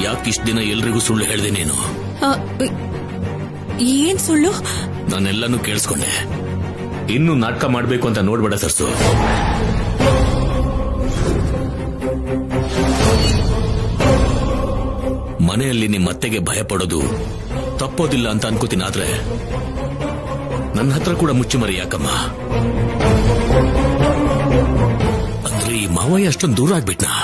ಯಾಕಿಷ್ಟು ದಿನ ಎಲ್ರಿಗೂ ಸುಳ್ಳು ಹೇಳಿದೆ ನೀನು? ಏನ್ ಸುಳ್ಳು? ನಾನೆಲ್ಲನೂ ಕೇಳಿಸ್ಕೊಂಡೆ. ಇನ್ನು ನಾಟಕ ಮಾಡ್ಬೇಕು ಅಂತ ನೋಡ್ಬೇಡ ಸರ್ಸು. ಮನೆಯಲ್ಲಿ ನಿಮ್ಮ ಅತ್ತೆಗೆ ಭಯ ಪಡೋದು ತಪ್ಪೋದಿಲ್ಲ ಅಂತ ಅನ್ಕೋತೀನಿ. ಆದ್ರೆ ನನ್ನ ಹತ್ರ ಕೂಡ ಮುಚ್ಚುಮರಿ ಯಾಕಮ್ಮ? ಅಂದ್ರೆ ಈ ಮಾವಯ್ಯ ಅಷ್ಟೊಂದು ದೂರ ಆಗ್ಬಿಟ್ನಾ?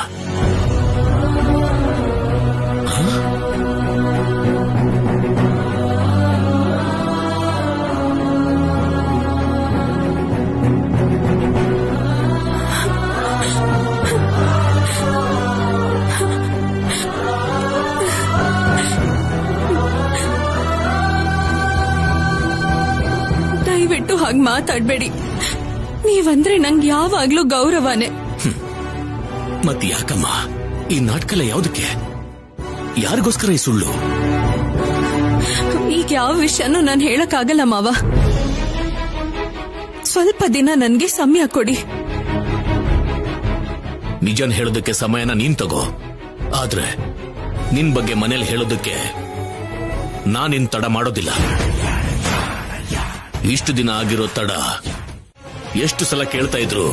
ದಯವಿಟ್ಟು ಹಾಗೆ ಮಾತಾಡ್ಬೇಡಿ. ನೀವಂದ್ರೆ ನಂಗೆ ಯಾವಾಗ್ಲೂ ಗೌರವನೇ. ಮತ್ ಯಾಕಮ್ಮ ಈ ನಾಟಕ ಯಾವುದಕ್ಕೆ? ಯಾರಿಗೋಸ್ಕರ ಈ ಸುಳ್ಳು? ಈಗ ಯಾವ ವಿಷಯನೂ ನಾನು ಹೇಳಕ್ಕಾಗಲ್ಲ ಮಾವ. ಸ್ವಲ್ಪ ದಿನ ನನ್ಗೆ ಸಮಯ ಕೊಡಿ. ನಿಜನ್ ಹೇಳೋದಕ್ಕೆ ಸಮಯನ ನೀನ್ ತಗೋ. ಆದ್ರೆ ನಿನ್ ಬಗ್ಗೆ ಮನೇಲಿ ಹೇಳೋದಕ್ಕೆ ನಾನಿನ್ ತಡ ಮಾಡೋದಿಲ್ಲ. ಇಷ್ಟು ದಿನ ಆಗಿರೋ ತಡ ಎಷ್ಟು ಸಲ ಕೇಳ್ತಾ ಇದ್ರು.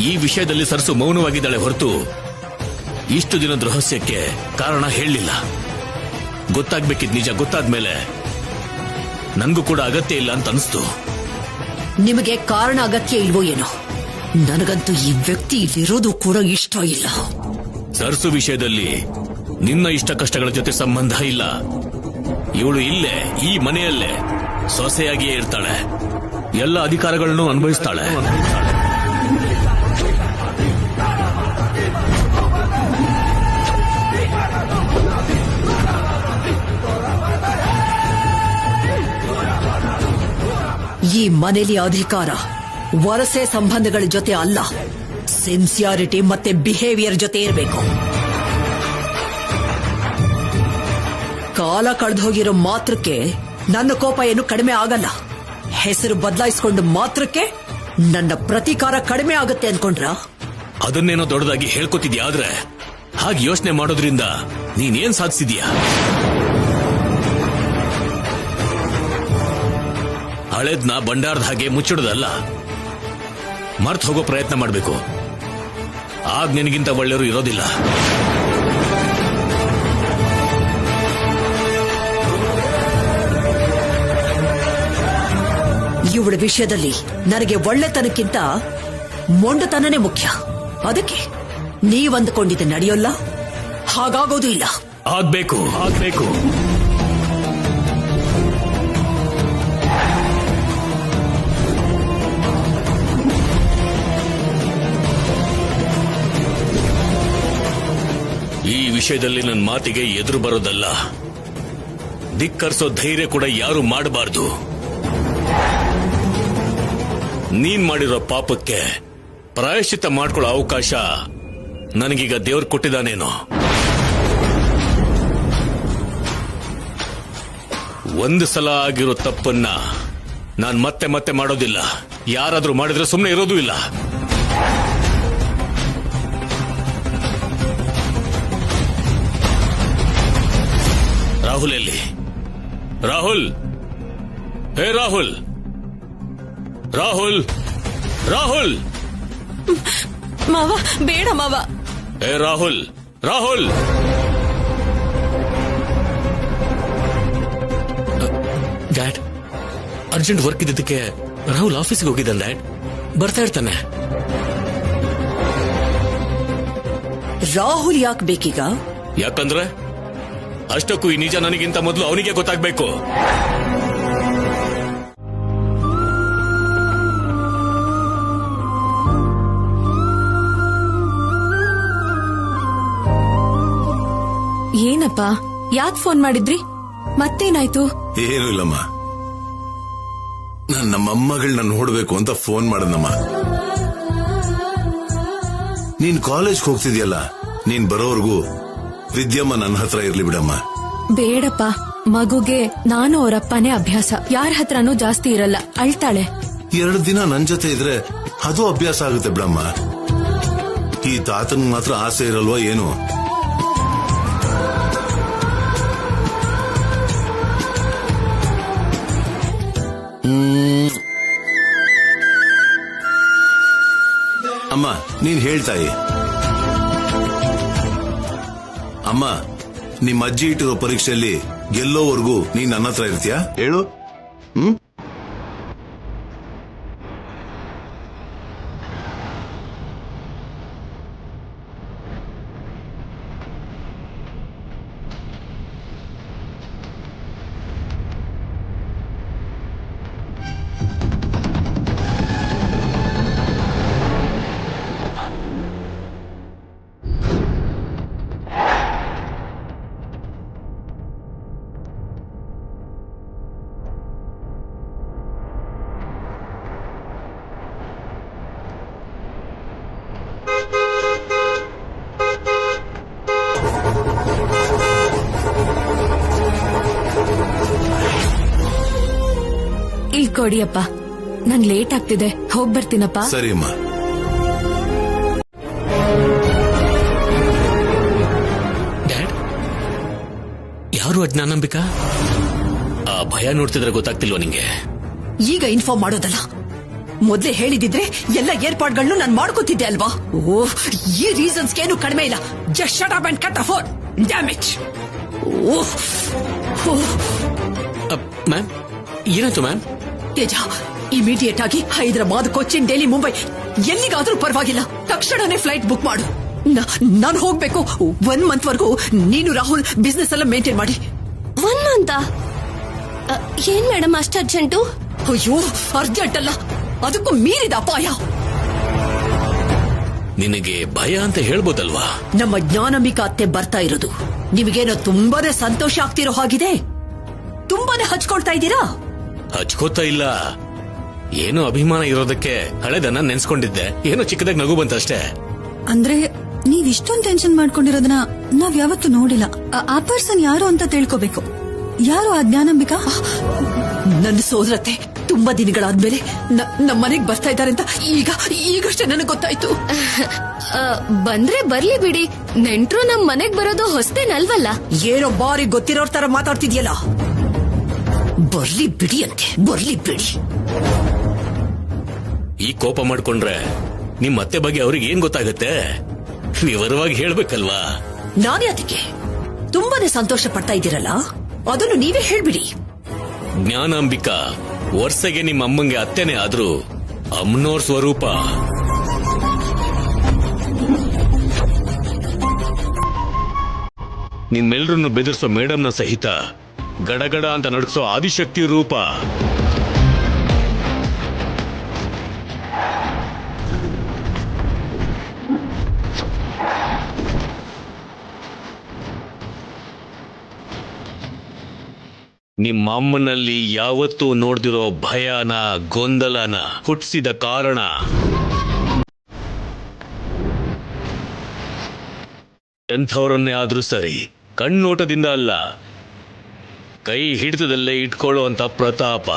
ಈ ವಿಷಯದಲ್ಲಿ ಸರ್ಸು ಮೌನವಾಗಿದ್ದಾಳೆ ಹೊರತು ಇಷ್ಟು ದಿನದ ರಹಸ್ಯಕ್ಕೆ ಕಾರಣ ಹೇಳಲಿಲ್ಲ. ಗೊತ್ತಾಗ್ಬೇಕಿದ್ ನಿಜ ಗೊತ್ತಾದ್ಮೇಲೆ ನನ್ಗೂ ಕೂಡ ಅಗತ್ಯ ಇಲ್ಲ ಅಂತ ಅನಿಸ್ತು. ನಿಮಗೆ ಕಾರಣ ಅಗತ್ಯ ಇಲ್ವೋ ಏನೋ, ನನಗಂತೂ ಈ ವ್ಯಕ್ತಿ ಇಲ್ಲಿರೋದು ಕೂಡ ಇಷ್ಟ ಇಲ್ಲ. ಸರ್ಸು ವಿಷಯದಲ್ಲಿ ನಿನ್ನ ಇಷ್ಟ ಕಷ್ಟಗಳ ಜೊತೆ ಸಂಬಂಧ ಇಲ್ಲ. ಇವಳು ಇಲ್ಲೇ ಈ ಮನೆಯಲ್ಲೇ ಸೊಸೆಯಾಗಿಯೇ ಇರ್ತಾಳೆ. ಎಲ್ಲ ಅಧಿಕಾರಗಳನ್ನು ಅನುಭವಿಸ್ತಾಳೆ. ಈ ಮನೆಯಲ್ಲಿ ಅಧಿಕಾರ ವರಸೆ ಸಂಬಂಧಗಳ ಜೊತೆ ಅಲ್ಲ, ಸಿನ್ಸಿಯಾರಿಟಿ ಮತ್ತೆ ಬಿಹೇವಿಯರ್ ಜೊತೆ ಇರಬೇಕು. ಕಾಲ ಕಳೆದೋಗಿರೋ ಮಾತ್ರಕ್ಕೆ ನನ್ನ ಕೋಪ ಏನು ಕಡಿಮೆ ಆಗಲ್ಲ. ಹೆಸರು ಬದಲಾಯಿಸಿಕೊಂಡು ಮಾತ್ರಕ್ಕೆ ನನ್ನ ಪ್ರತೀಕಾರ ಕಡಿಮೆ ಆಗುತ್ತೆ ಅನ್ಕೊಂಡ್ರ? ಅದನ್ನೇನೋ ದೊಡ್ಡದಾಗಿ ಹೇಳ್ಕೊತಿದ್ಯಾ. ಆದ್ರೆ ಹಾಗೆ ಯೋಚನೆ ಮಾಡೋದ್ರಿಂದ ನೀನೇನ್ ಸಾಧಿಸಿದ್ಯಾ? ಹಳೇದ್ನ ಬಂಡಾರದ ಹಾಗೆ ಮುಚ್ಚಿಡೋದಲ್ಲ, ಮರ್ತ್ ಹೋಗೋ ಪ್ರಯತ್ನ ಮಾಡಬೇಕು. ಆಗ ನಿನಗಿಂತ ಒಳ್ಳೆಯವರು ಇರೋದಿಲ್ಲ. ಇವಳ ವಿಷಯದಲ್ಲಿ ನನಗೆ ಒಳ್ಳೆತನಕ್ಕಿಂತ ಮೊಂಡತನನೇ ಮುಖ್ಯ. ಅದಕ್ಕೆ ನೀವಂದುಕೊಂಡಿದ್ದ ನಡೆಯೋಲ್ಲ, ಹಾಗಾಗೋದು ಇಲ್ಲ. ಆಗ್ಬೇಕು. ಈ ವಿಷಯದಲ್ಲಿ ನನ್ನ ಮಾತಿಗೆ ಎದುರು ಬರೋದಲ್ಲ, ಧಿಕ್ಕರಿಸೋ ಧೈರ್ಯ ಕೂಡ ಯಾರು ಮಾಡಬಾರ್ದು. ನೀನ್ ಮಾಡಿರೋ ಪಾಪಕ್ಕೆ ಪ್ರಾಯಶ್ಚಿತ್ತ ಮಾಡ್ಕೊಳ್ಳೋ ಅವಕಾಶ ನನಗೀಗ ದೇವ್ರು ಕೊಟ್ಟಿದ್ದಾನೇನೋ. ಒಂದು ಸಲ ಆಗಿರೋ ತಪ್ಪನ್ನ ನಾನ್ ಮತ್ತೆ ಮತ್ತೆ ಮಾಡೋದಿಲ್ಲ. ಯಾರಾದ್ರೂ ಮಾಡಿದ್ರೆ ಸುಮ್ಮನೆ ಇರೋದೂ ಇಲ್ಲ. ರಾಹುಲ್ ಎಲ್ಲಿ? ರಾಹುಲ್, ಹೇ ರಾಹುಲ್, ರಾಹುಲ್, ರಾಹುಲ್. ಮಾವ ಬೇಡ ಮಾವ. Hey Rahul, Rahul. Dad, urgent work ಇದ್ದಕ್ಕೆ ರಾಹುಲ್ ಆಫೀಸ್ಗೆ ಹೋಗಿದ್ದಾನೆ ಡ್ಯಾಡ್. ಬರ್ತಾ ಇರ್ತಾನೆ. ರಾಹುಲ್ ಯಾಕೆ ಬೇಕೀಗ? ಯಾಕಂದ್ರೆ ಅಷ್ಟಕ್ಕೂ ಈ ನಿಜ ನನಗಿಂತ ಮೊದಲು ಅವನಿಗೆ ಗೊತ್ತಾಗ್ಬೇಕು. ಏನಪ್ಪ, ಯಾಕೆ ಫೋನ್ ಮಾಡಿದ್ರಿ? ಮತ್ತೇನಾಯ್ತು? ಏನೂ ಇಲ್ಲಮ್ಮ, ನನ್ನ ಮೊಮ್ಮಗಳನ್ನ ನೋಡ್ಬೇಕು ಅಂತ ಫೋನ್ ಮಾಡನಮ್ಮ. ನೀನ್ ಕಾಲೇಜ್ಗೆ ಹೋಗ್ತಿದ್ಯಲ್ಲ, ನೀನ್ ಬರೋವರೆಗೂ ವಿದ್ಯಮ್ಮ ನನ್ನ ಹತ್ರ ಇರ್ಲಿ ಬಿಡಮ್ಮ. ಬೇಡಪ್ಪ, ಮಗುಗೆ ನಾನು ಅವರಪ್ಪನೇ ಅಭ್ಯಾಸ. ಯಾರ ಹತ್ರನೂ ಜಾಸ್ತಿ ಇರಲ್ಲ, ಅಳ್ತಾಳೆ. 2 ದಿನ ನನ್ ಜೊತೆ ಇದ್ರೆ ಅದು ಅಭ್ಯಾಸ ಆಗುತ್ತೆ ಬಿಡಮ್ಮ. ಈ ತಾತನ್ ಮಾತ್ರ ಆಸೆ ಇರಲ್ವಾ ಏನು? ಅಮ್ಮ ನೀನ್ ಹೇಳ್ತಾಯಿ. ಅಮ್ಮ, ನಿಮ್ಮ ಅಜ್ಜಿ ಇಟ್ಟಿರೋ ಪರೀಕ್ಷೆಯಲ್ಲಿ ಗೆಲ್ಲೋವರೆಗೂ ನೀನ್ ನನ್ನ ಹತ್ರ ಇರ್ತೀಯಾ ಹೇಳು? ಇಲ್ಲಿ ಕೊಡಿಯಪ್ಪ, ನಂಗ್ ಲೇಟ್ ಆಗ್ತಿದೆ, ಹೋಗ್ ಬರ್ತೀನಪ್ಪ. ಸರಿ ಅಮ್ಮ. ಡ್ಯಾಡ್, ಯಾರು ಅಜ್ಞಾನಂಬಿಕಾ? ಆ ಭಯ ನೋಡ್ತಿದ್ರೆ ಗೊತ್ತಾಗ್ತಿಲ್ವ ನಿಂಗೆ? ಈಗ ಇನ್ಫಾರ್ಮ್ ಮಾಡೋದಲ್ಲ, ಮೊದ್ಲೇ ಹೇಳಿದಿದ್ರೆ ಎಲ್ಲ ಏರ್ಪಾಡ್ಗಳನ್ನು ನಾನು ಮಾಡ್ಕೋತಿದ್ದೆ ಅಲ್ವಾ? ಓಹ್, ಈ ರೀಸನ್ಸ್ ಏನು ಕಡಿಮೆ ಇಲ್ಲ. Just shut up and cut a phone. Damage. Ma'am, ಏನಾಯ್ತು ಮ್ಯಾಮ್? ತೇಜ, ಇಮಿಡಿಯೇಟ್ ಆಗಿ ಹೈದರಾಬಾದ್, ಕೊಚ್ಚಿನ್, ಡೆಲ್ಲಿ, ಮುಂಬೈ ಎಲ್ಲಿಗಾದ್ರೂ ಪರವಾಗಿಲ್ಲ, ತಕ್ಷಣನೇ ಫ್ಲೈಟ್ ಬುಕ್ ಮಾಡು. ನಾನು ಹೋಗ್ಬೇಕು. 1 ಮಂತ್ ವರ್ಗೂ ನೀನು ರಾಹುಲ್ ಬಿಸ್ನೆಸ್ ಎಲ್ಲ ಮೇಂಟೈನ್ ಮಾಡಿ. 1 ಮಂತ್? ಏನ್ ಮೇಡಮ್ ಅಷ್ಟು ಅರ್ಜೆಂಟು? ಅಯ್ಯೋ, ಅರ್ಜೆಂಟ್ ಅಲ್ಲ, ಅದಕ್ಕೂ ಮೀರಿದ ಅಪಾಯ. ನಿನಗೆ ಭಯ ಅಂತ ಹೇಳ್ಬೋದಲ್ವಾ? ನಮ್ಮ ಜ್ಞಾನಂಬಿಕಾ ಅತ್ತೆ ಬರ್ತಾ ಇರೋದು. ನಿಮಗೇನೋ ತುಂಬಾನೇ ಸಂತೋಷ ಆಗ್ತಿರೋ ಹಾಗಿದೆ. ತುಂಬಾನೇ ಹಚ್ಕೊಳ್ತಾ ಇದ್ದೀರಾ? ಹಚ್ಕೋತಾ ಇಲ್ಲ, ಏನೋ ಅಭಿಮಾನ ಇರೋದಕ್ಕೆ ಹಳೆದನ್ನ ನೆನ್ಸ್ಕೊಂಡಿದ್ದೆ. ಏನೋ ಚಿಕ್ಕದಾಗಿ ನಗು ಬಂತಷ್ಟೇ. ಅಂದ್ರೆ ನೀವ್ ಇಷ್ಟೊಂದು ಟೆನ್ಷನ್ ಮಾಡ್ಕೊಂಡಿರೋದನ್ನ ನಾವ್ ಯಾವತ್ತೂ ನೋಡಿಲ್ಲ. ಆ ಪರ್ಸನ್ ಯಾರು ಅಂತ ತಿಳ್ಕೋಬೇಕು. ಯಾರು ಆ ಜ್ಞಾನಂಬಿಕಾ? ನನ್ನ ಸೋದರತ್ತೆ ತುಂಬಾ ದಿನಗಳಾದ್ಮೇಲೆ ನಮ್ಮ ಮನೆಗ್ ಬರ್ತಾ ಇದ್ದಾರೆ ಅಂತ ಈಗಷ್ಟೇ ನನಗೆ ಗೊತ್ತಾಯ್ತು. ಬಂದ್ರೆ ಬರ್ಲಿ ಬಿಡಿ, ನೆಂಟ್ರು ನಮ್ ಮನೆಗ್ ಬರೋದು ಹೊಸ್ತೇನಲ್ವಲ್ಲ. ಏನೋ ಬಾರಿ ಗೊತ್ತಿರೋರ್ ತರ ಮಾತಾಡ್ತಿದ್ಯಲ್ಲ. ಬರ್ಲಿ ಬಿಡಿ ಅಂತೆ, ಬರ್ಲಿ ಬಿಡಿ. ಈ ಕೋಪ ಮಾಡ್ಕೊಂಡ್ರೆ ನಿಮ್ ಅತ್ತೆ ಬಗ್ಗೆ ಅವ್ರಿಗೆ ಏನ್ ಗೊತ್ತಾಗತ್ತೆ? ವಿವರವಾಗಿ ಹೇಳ್ಬೇಕಲ್ವಾ? ನಾನೇ ಅದಕ್ಕೆ ತುಂಬಾನೇ ಸಂತೋಷ ಪಡ್ತಾ ಇದ್ದೀರಲ್ಲ, ಅದನ್ನು ನೀವೇ ಹೇಳ್ಬಿಡಿ. ಜ್ಞಾನಾಂಬಿಕಾ ವರ್ಷಗೆ ನಿಮ್ಮ ಅಮ್ಮಂಗೆ ಅತ್ತೆನೇ ಆದ್ರೂ ಅಮ್ಮನೋರ್ ಸ್ವರೂಪ. ನಿಮ್ಮೆಲ್ರನ್ನು ಬೆದರಿಸೋ ಮೇಡಮ್ನ ಸಹಿತ ಗಡಗಡ ಅಂತ ನಡ್ಸೋ ಆದಿಶಕ್ತಿ ರೂಪ. ನಿಮ್ಮ ಅಮ್ಮನಲ್ಲಿ ಯಾವತ್ತೂ ನೋಡ್ದಿರೋ ಭಯನ, ಗೊಂದಲನ ಹುಟ್ಟಿಸಿದ ಕಾರಣ ಎಂಥವರನ್ನೇ ಆದ್ರೂ ಸರಿ, ಕಣ್ಣೋಟದಿಂದ ಅಲ್ಲ, ಕೈ ಹಿಡಿತದಲ್ಲೇ ಇಟ್ಕೊಳ್ಳುವಂತ ಪ್ರತಾಪ.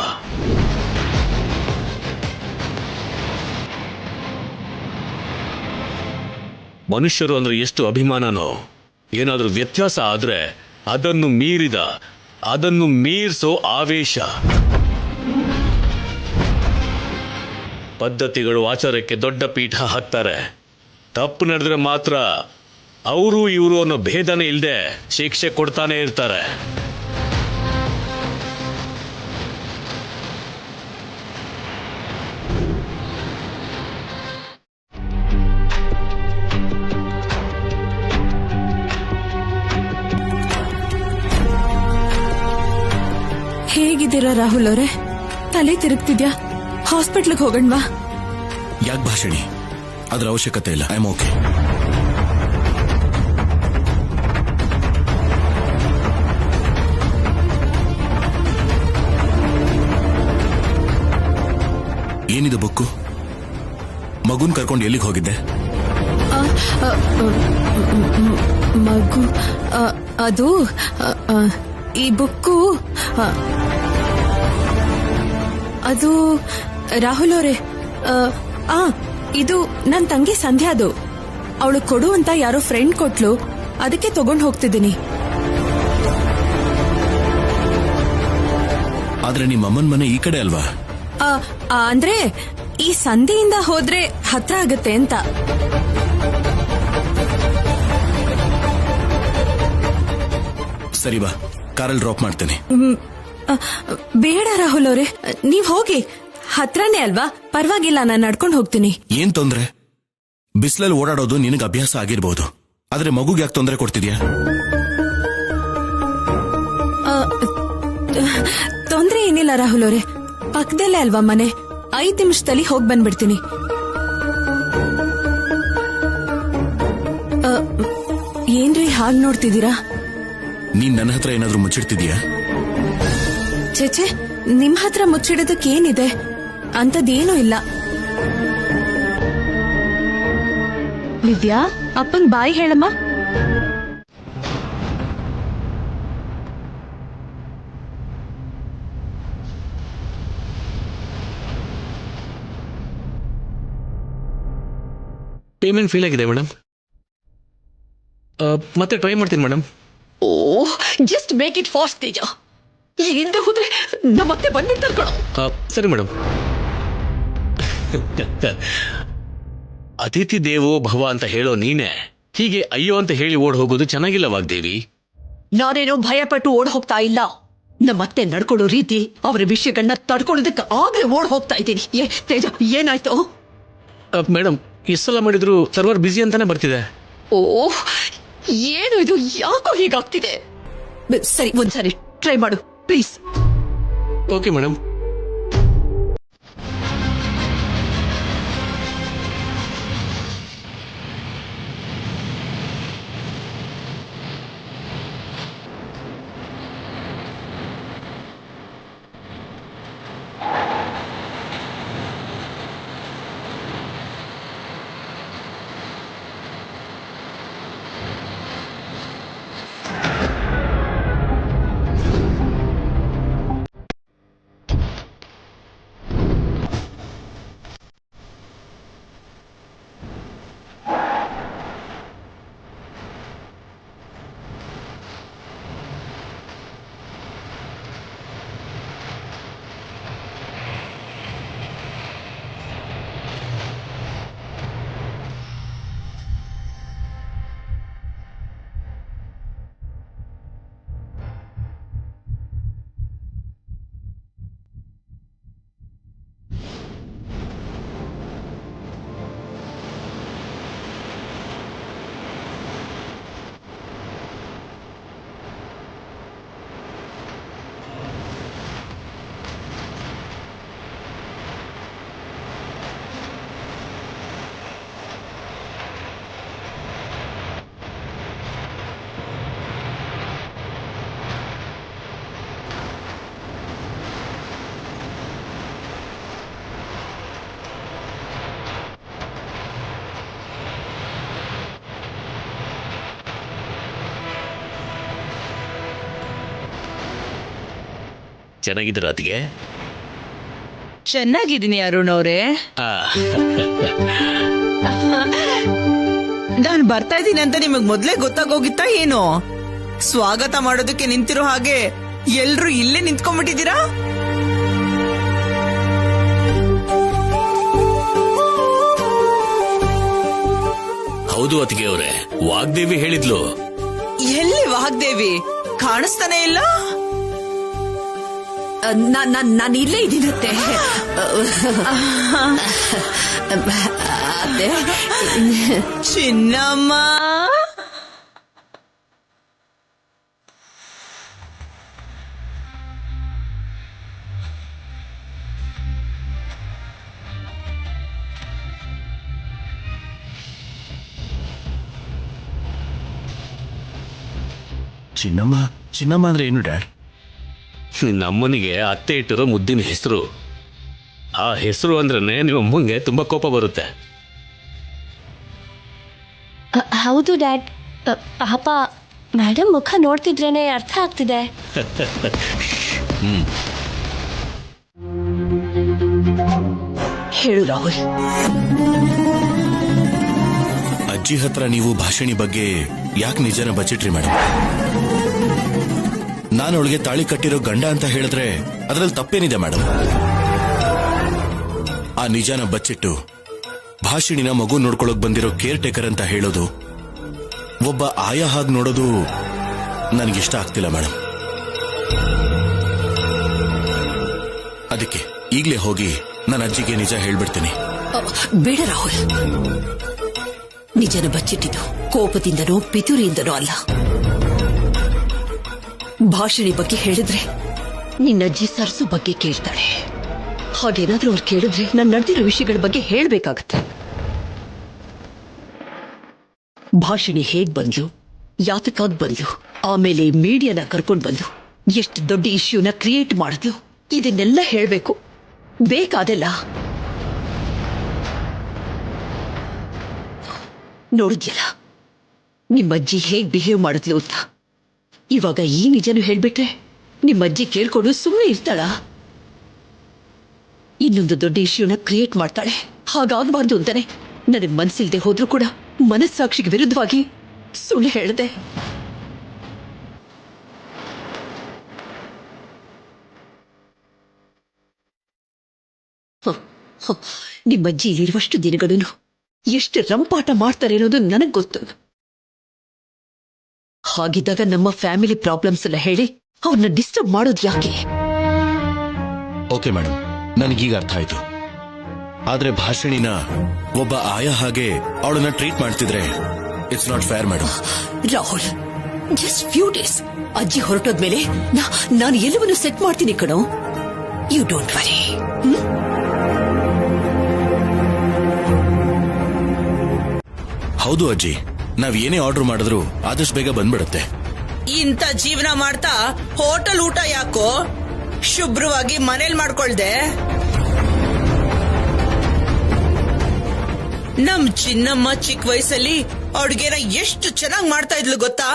ಮನುಷ್ಯರು ಅಂದ್ರೆ ಎಷ್ಟು ಅಭಿಮಾನನೋ, ಏನಾದ್ರೂ ವ್ಯತ್ಯಾಸ ಆದ್ರೆ ಅದನ್ನು ಮೀರಿಸೋ ಆವೇಶ. ಪದ್ಧತಿಗಳು ಆಚಾರಕ್ಕೆ ದೊಡ್ಡ ಪೀಠ ಹಾಕ್ತಾರೆ. ತಪ್ಪು ನಡೆದ್ರೆ ಮಾತ್ರ ಅವರು ಇವರು ಅನ್ನೋ ಭೇದನೆ ಇಲ್ಲದೆ ಶಿಕ್ಷೆ ಕೊಡ್ತಾನೆ ಇರ್ತಾರೆ. ಹೇಗಿದ್ದೀರಾ ರಾಹುಲ್ ಅವರೇ? ತಲೆ ತಿರುಗ್ತಿದ್ಯಾ? ಹಾಸ್ಪಿಟ್ಲಿಗೆ ಹೋಗಣ್ವಾ? ಯಾಕೆ ಭಾಷಣಿ? ಅದ್ರ ಅವಶ್ಯಕತೆ ಇಲ್ಲ. I am okay. ಏನಿದು ಬುಕ್ಕು? ಮಗುನ್ ಕರ್ಕೊಂಡು ಎಲ್ಲಿಗೆ ಹೋಗಿದ್ದೆ? ಮಗು ಅದು ಈ ಬುಕ್ಕು ಅದು ರಾಹುಲ್ ಅವರೇ, ಇದು ನನ್ ತಂಗಿ ಸಂಧ್ಯಾದು. ಅವಳು ಕೊಡು ಅಂತ ಯಾರೋ ಫ್ರೆಂಡ್ ಕೊಟ್ಲು, ಅದಕ್ಕೆ ತಗೊಂಡ್ ಹೋಗ್ತಿದ್ದೀನಿ. ಆದ್ರೆ ನಿಮ್ಮ ಅಮ್ಮನ ಮನೆ ಈ ಕಡೆ ಅಲ್ವಾ? ಅಂದ್ರೆ ಈ ಸಂಧಿಯಿಂದ ಹೋದ್ರೆ ಹತ್ರ ಆಗತ್ತೆ ಅಂತ. ಸರಿ ಬಾ, ಕಾರಲ್ಲಿ ಡ್ರಾಪ್ ಮಾಡ್ತೇನೆ. ಬೇಡ ರಾಹುಲ್ ಅವರೇ, ನೀವ್ ಹೋಗಿ, ಹತ್ರನೇ ಅಲ್ವಾ, ಪರವಾಗಿಲ್ಲ, ನಾನು ನಡ್ಕೊಂಡು ಹೋಗ್ತೀನಿ. ಏನ್ ತೊಂದ್ರೆ? ಬಿಸಿಲಲ್ಲಿ ಓಡಾಡೋದು ನಿನಗೆ ಅಭ್ಯಾಸ ಆಗಿರ್ಬೋದು, ಆದ್ರೆ ಮಗುಗೆ ಯಾಕೆ ತೊಂದರೆ ಕೊಡ್ತಿದ್ಯಾ? ತೊಂದ್ರೆ ಏನಿಲ್ಲ ರಾಹುಲ್ ಅವರೇ, ಪಕ್ಕದಲ್ಲೇ ಅಲ್ವಾ ಮನೆ, 5 ನಿಮಿಷದಲ್ಲಿ ಹೋಗಿ ಬಂದ್ಬಿಡ್ತೀನಿ. ಏನ್ರಿ ಹಾಗ್ ನೋಡ್ತಿದ್ದೀರಾ? ನೀನ್ ನನ್ನ ಹತ್ರ ಏನಾದ್ರೂ ಮುಚ್ಚಿಡ್ತಿದ್ಯಾ? ಚೇಚೆ, ನಿಮ್ ಹತ್ರ ಮುಚ್ಚಿಡೋದಕ್ಕೇನಿದೆ? ಅಂಥದ್ದೇನೂ ಇಲ್ಲ. ವಿದ್ಯಾ, ಅಪ್ಪನ್ ಬಾಯಿ ಹೇಳಮ್ಮ. ಪೇಮೆಂಟ್ ಫೇಲ್ ಆಗಿದೆ ಮೇಡಮ್. ಮತ್ತೆ ಟ್ರೈ ಮಾಡ್ತೀನಿ madam. Oh, just make it fast Teja. ಈ ಹಿಂದೆ ಹೋದ್ರೆ ಮತ್ತೆ ಬಂದ್ಬಿಡ್ತಾರೆ ಕಣೋ. ಸರಿ ಮೇಡಮ್. ಅತಿಥಿ ದೇವೋ ಭವ ಅಂತ ಹೇಳೋ ನೀನೆ ಹೀಗೆ ಅಯ್ಯೋ ಅಂತ ಹೇಳಿ ಓಡ್ ಹೋಗೋದು ಚೆನ್ನಾಗಿಲ್ಲ ವಾಗ್ದೇವಿ. ನಾನೇನೋ ಭಯಪಟ್ಟು ಓಡ್ ಹೋಗ್ತಾ ಇಲ್ಲ. ನಮ್ಮತ್ತೆ ನಡ್ಕೊಳ್ಳೋ ರೀತಿ, ಅವರ ವಿಷಯಗಳನ್ನ ತಡ್ಕೊಳ್ಳೋದಕ್ಕೆ ಆಗ್ಲೇ ಓಡ್ ಹೋಗ್ತಾ ಇದ್ದೀನಿ. ತೇಜ, ಏನಾಯ್ತು? ಮೇಡಮ್, ಎಷ್ಟು ಸಲ ಮಾಡಿದ್ರು ಸರ್ವರ್ ಬ್ಯುಸಿ ಅಂತಾನೆ ಬರ್ತಿದೆ. ಓ, ಏನು ಇದು, ಯಾಕೋ ಹೀಗಾಗ್ತಿದೆ? ಸರಿ, ಒಂದ್ಸರಿ ಟ್ರೈ ಮಾಡು ಪ್ಲೀಸ್. Okay madam. ಚೆನ್ನಾಗಿದ್ದೀರ ಅತಿಗೆ? ಚೆನ್ನಾಗಿದ್ದೀನಿ ಅರುಣ್ ಅವರೇ. ನಾನು ಬರ್ತಾ ಇದ್ದೀನಿ ಅಂತ ನಿಮಗ್ ಮೊದ್ಲೇ ಗೊತ್ತಾಗೋಗಿತ್ತಾ ಏನು? ಸ್ವಾಗತ ಮಾಡೋದಕ್ಕೆ ನಿಂತಿರೋ ಹಾಗೆ ಎಲ್ರು ಇಲ್ಲೇ ನಿಂತ್ಕೊಂಡ್ಬಿಟ್ಟಿದ್ದೀರಾ? ಹೌದು ಅತಿಗೆ ಅವರೇ, ವಾಗ್ದೇವಿ ಹೇಳಿದ್ಲು. ಎಲ್ಲಿ ವಾಗ್ದೇವಿ? ಕಾಣಿಸ್ತಾನೆ ಇಲ್ಲ. ನಾನು ಇಲ್ಲೇ ಇದ್ದೀನತ್ತೆ. ಅದೇ ಚಿನ್ನಮ್ಮ, ಚಿನ್ನಮ್ಮ ಚಿನ್ನಮ್ಮ ಅಂದ್ರೆ ಏನು ಡ್ಯಾಡ್? ನಮ್ಮನಿಗೆ ಅತ್ತೆ ಇಟ್ಟಿರೋ ಮುದ್ದಿನ ಹೆಸರು. ಆ ಹೆಸರು ಅಂದ್ರೆ ನಿಮ್ಮ ಅಮ್ಮಂಗೆ ತುಂಬಾ ಕೋಪ ಬರುತ್ತೆ. ಹೌದು ಡ್ಯಾಡ್, ಪಾಪ ಮೇಡಮ್ ಮುಖ ನೋಡ್ತಿದ್ರೇನೆ ಅರ್ಥ ಆಗ್ತಿದೆ. ಹೇಳು ರಾಹುಲ್. ಅಜ್ಜಿ ಹತ್ರ ನೀವು ಭಾಷಣಿ ಬಗ್ಗೆ ಯಾಕೆ ನಿಜನ ಬಚ್ಚಿಟ್ರಿ ಮೇಡಮ್? ನಾನು ಅವಳಿಗೆ ತಾಳಿ ಕಟ್ಟಿರೋ ಗಂಡ ಅಂತ ಹೇಳಿದ್ರೆ ಅದ್ರಲ್ಲಿ ತಪ್ಪೇನಿದೆ ಮೇಡಮ್? ಆ ನಿಜಾನ ಬಚ್ಚಿಟ್ಟು ಭಾಷಿಣಿನ ಮಗು ನೋಡ್ಕೊಳಕ್ ಬಂದಿರೋ ಕೇರ್ ಟೇಕರ್ ಅಂತ ಹೇಳೋದು, ಒಬ್ಬ ಆಯ ಹಾಗೆ ನೋಡೋದು ನನಗಿಷ್ಟ ಆಗ್ತಿಲ್ಲ ಮೇಡಮ್. ಅದಕ್ಕೆ ಈಗ್ಲೇ ಹೋಗಿ ನನ್ನ ಅಜ್ಜಿಗೆ ನಿಜ ಹೇಳ್ಬಿಡ್ತೀನಿ. ಬೇಡ ರಾಹುಲ್, ನಿಜನ ಬಚ್ಚಿಟ್ಟಿದ್ದು ಕೋಪದಿಂದನೋ ಪಿತೂರಿಯಿಂದನೋ ಅಲ್ಲ. ಭಾಷಣಿ ಬಗ್ಗೆ ಹೇಳಿದ್ರೆ ನಿನ್ನಜ್ಜಿ ಸರ್ಸು ಬಗ್ಗೆ ಕೇಳ್ತಾಳೆ. ಹಾಗೇನಾದ್ರೂ ಅವ್ರು ಕೇಳಿದ್ರೆ ನಾನು ನಡೆದಿರೋ ವಿಷಯಗಳ ಬಗ್ಗೆ ಹೇಳ್ಬೇಕಾಗತ್ತೆ. ಭಾಷಣಿ ಹೇಗ್ ಬಂದ್ಲು, ಯಾತಕ್ಕಾಗ್ ಬಂದ್ಲು, ಆಮೇಲೆ ಮೀಡಿಯಾನ ಕರ್ಕೊಂಡ್ ಬಂದು ಎಷ್ಟು ದೊಡ್ಡ ಇಶ್ಯೂನ ಕ್ರಿಯೇಟ್ ಮಾಡಿದ್ಲು, ಇದನ್ನೆಲ್ಲ ಹೇಳ್ಬೇಕು. ಬೇಕಾದೆಲ್ಲ ನೋಡಿದ್ಯಲ್ಲ ನಿಮ್ಮಜ್ಜಿ ಹೇಗ್ ಬಿಹೇವ್ ಮಾಡಿದ್ಲು ಅಂತ. ಇವಾಗ ಈ ನಿಜನೂ ಹೇಳ್ಬಿಟ್ರೆ ನಿಮ್ಮಜ್ಜಿ ಕೇಳ್ಕೊಂಡು ಸುಮ್ಮನೆ ಇರ್ತಾಳ? ಇನ್ನೊಂದು ದೊಡ್ಡ ಇಶ್ಯೂನ ಕ್ರಿಯೇಟ್ ಮಾಡ್ತಾಳೆ. ಹಾಗಾಗಬಾರ್ದು ಅಂತಾನೆ ನನಗೆ ಮನಸ್ಸಿಲ್ದೆ ಹೋದ್ರೂ ಕೂಡ ಮನಸ್ಸಾಕ್ಷಿಗೆ ವಿರುದ್ಧವಾಗಿ ಸುಳ್ಳು ಹೇಳಿದೆ. ನಿಮ್ಮಜ್ಜಿ ಇರುವಷ್ಟು ದಿನಗಳನ್ನು ಎಷ್ಟು ರಂಪಾಟ ಮಾಡ್ತಾರೆ ಅನ್ನೋದು ನನಗ್ ಗೊತ್ತು. ಹಾಗಿದ್ದಾಗ ನಮ್ಮ ಫ್ಯಾಮಿಲಿ ಪ್ರಾಬ್ಲಮ್ಸ್ ಎಲ್ಲ ಹೇಳಿ ಅವ್ರನ್ನ ಡಿಸ್ಟರ್ಬ್ ಮಾಡೋದು ಯಾಕೆ? ಓಕೆ ಮೇಡಮ್, ನನಗೀಗ ಅರ್ಥ ಆಯ್ತು. ಆದ್ರೆ ಭಾಷಣಿನ ಒಬ್ಬ ಆಯ ಹಾಗೆ ಅವಳನ್ನ ಟ್ರೀಟ್ ಮಾಡ್ತಿದ್ರೆ it's not fair madam. Rahul, just few days. ಅಜ್ಜಿ ಹೊರಟೋದ್ಮೇಲೆ ನಾನು ಎಲ್ಲವನ್ನೂ ಸೆಟ್ ಮಾಡ್ತೀನಿ ಕಣೋ. You don't worry. ಹೌದು ಅಜ್ಜಿ, ನಾವ್ ಏನೇ ಆರ್ಡರ್ ಮಾಡಿದ್ರು ಆದಷ್ಟು ಬೇಗ ಬಂದ್ಬಿಡುತ್ತೆ. ಇಂಥ ಜೀವನ ಮಾಡ್ತಾ ಹೋಟೆಲ್ ಊಟ ಯಾಕೋ, ಶುಭ್ರವಾಗಿ ಮನೇಲಿ ಮಾಡ್ಕೊಳ್ದೆ. ನಮ್ ಚಿನ್ನಮ್ಮ ಚಿಕ್ಕ ವಯಸ್ಸಲ್ಲಿ ಅಡ್ಗೆನ ಎಷ್ಟು ಚೆನ್ನಾಗ್ ಮಾಡ್ತಾ ಇದ್ಲು ಗೊತ್ತಾ?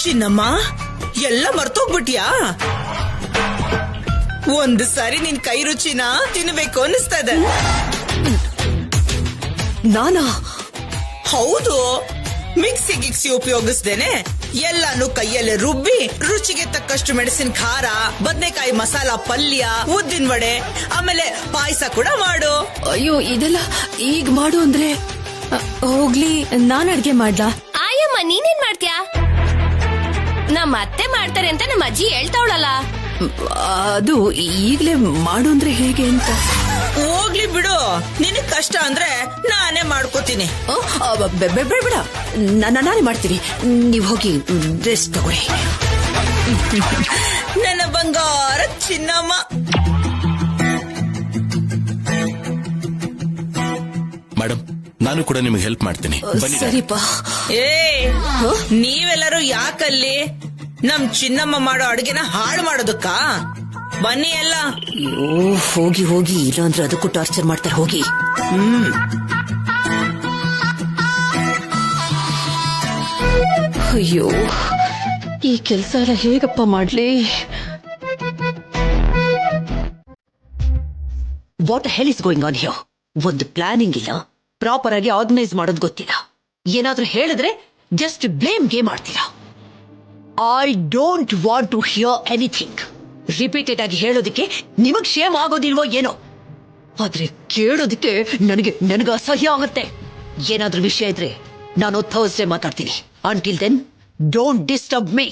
ಚಿನ್ನಮ್ಮ, ಎಲ್ಲ ಮರ್ತೋಗ್ಬಿಟ್ಯಾ? ಒಂದು ಸಾರಿ ನಿನ್ ಕೈ ರುಚಿನ ತಿನ್ಬೇಕು ಅನ್ನಿಸ್ತಾ ಇದೆ. ನಾನಾ? ಹೌದು, ಮಿಕ್ಸಿ ಗಿಕ್ಸಿ ಉಪಯೋಗಿಸ್ದೇನೆ ಎಲ್ಲಾನು ಕೈಯಲ್ಲೇ ರುಬ್ಬಿ ರುಚಿಗೆ ತಕ್ಕಷ್ಟು ಮೆಣಸಿನ ಖಾರ, ಬದನೆಕಾಯಿ ಮಸಾಲಾ ಪಲ್ಯ, ಉದ್ದಿನ ವಡೆ, ಆಮೇಲೆ ಪಾಯಸ ಕೂಡ ಮಾಡು. ಅಯ್ಯೋ, ಇದೆಲ್ಲ ಈಗ ಮಾಡು ಅಂದ್ರೆ ಹೋಗ್ಲಿ, ನಾನ್ ಅಡ್ಗೆ ಮಾಡ್ಲಾ? ಆಯಮ್ಮ ನೀನೇನ್ ಮಾಡ್ತೀಯಾ? ನಮ್ಮ ಅತ್ತೆ ಮಾಡ್ತಾರೆ ಅಂತ ನಮ್ಮ ಅಜ್ಜಿ ಹೇಳ್ತಾವಳಲ್ಲ. ಅದು ಈಗ್ಲೇ ಮಾಡು ಅಂದ್ರೆ ಹೇಗೆ ಅಂತ. ಹೋಗ್ಲಿ ಬಿಡು, ನಿನಗ್ ಕಷ್ಟ ಅಂದ್ರೆ ನಾನೇ ಮಾಡ್ಕೋತೀನಿ. ಬೇಡ, ನಾನೇ ಮಾಡ್ತೀನಿ. ನೀವ್ ಹೋಗಿ ರೆಸ್ಟ್ ತಗೊಳ್ಳಿ. ನನ್ನ ಬಂಗಾರ ಚಿನ್ನಮ್ಮ. ಮೇಡಮ್, ನಾನು ಕೂಡ ನಿಮಗೆ ಹೆಲ್ಪ್ ಮಾಡ್ತೀನಿ. ಬನ್ನಿ. ಸರಿಪಾ. ನೀವೆಲ್ಲರೂ ಯಾಕಲ್ಲಿ ನಮ್ ಚಿನ್ನಮ್ಮ ಮಾಡೋ ಅಡ್ಗೆನ ಹಾಳು ಮಾಡೋದಕ್ಕ? ಬನ್ನಿ ಎಲ್ಲ. ಹೋಗಿ ಹೋಗಿ, ಇಲ್ಲಾಂದ್ರೆ ಅದಕ್ಕೂ ಟಾರ್ಚರ್ ಮಾಡ್ತಾರೆ. ಹೋಗಿ. ಅಯ್ಯೋ, ಈ ಕೆಲಸ ಎಲ್ಲ ಹೇಗಪ್ಪ ಮಾಡ್ಲಿ? What hell is going on here? ಒಂದು ಪ್ಲಾನಿಂಗ್ ಇಲ್ಲ, ಪ್ರಾಪರ್ ಆಗಿ ಆರ್ಗನೈಸ್ ಮಾಡೋದು ಗೊತ್ತಿಲ್ಲ. ಏನಾದ್ರೂ ಹೇಳಿದ್ರೆ ಜಸ್ಟ್ ಬ್ಲೇಮ್ ಗೇಮ್ ಮಾಡ್ತೀರಾ. I don't want to hear anything. Repeated ಆಗಿ ಹೇಳೋದಕ್ಕೆ ನಿಮಗ್ ಶೇಮ್ ಆಗೋದಿಲ್ವೋ ಏನೋ, ಆದ್ರೆ ಕೇಳೋದಕ್ಕೆ ನನಗೆ ಅಸಹ್ಯ ಆಗುತ್ತೆ. ಏನಾದ್ರೂ ವಿಷಯ ಇದ್ರೆ ನಾನು ಥರ್ಸ್ಡೇ ಮಾತಾಡ್ತೀನಿ. Until then don't disturb me.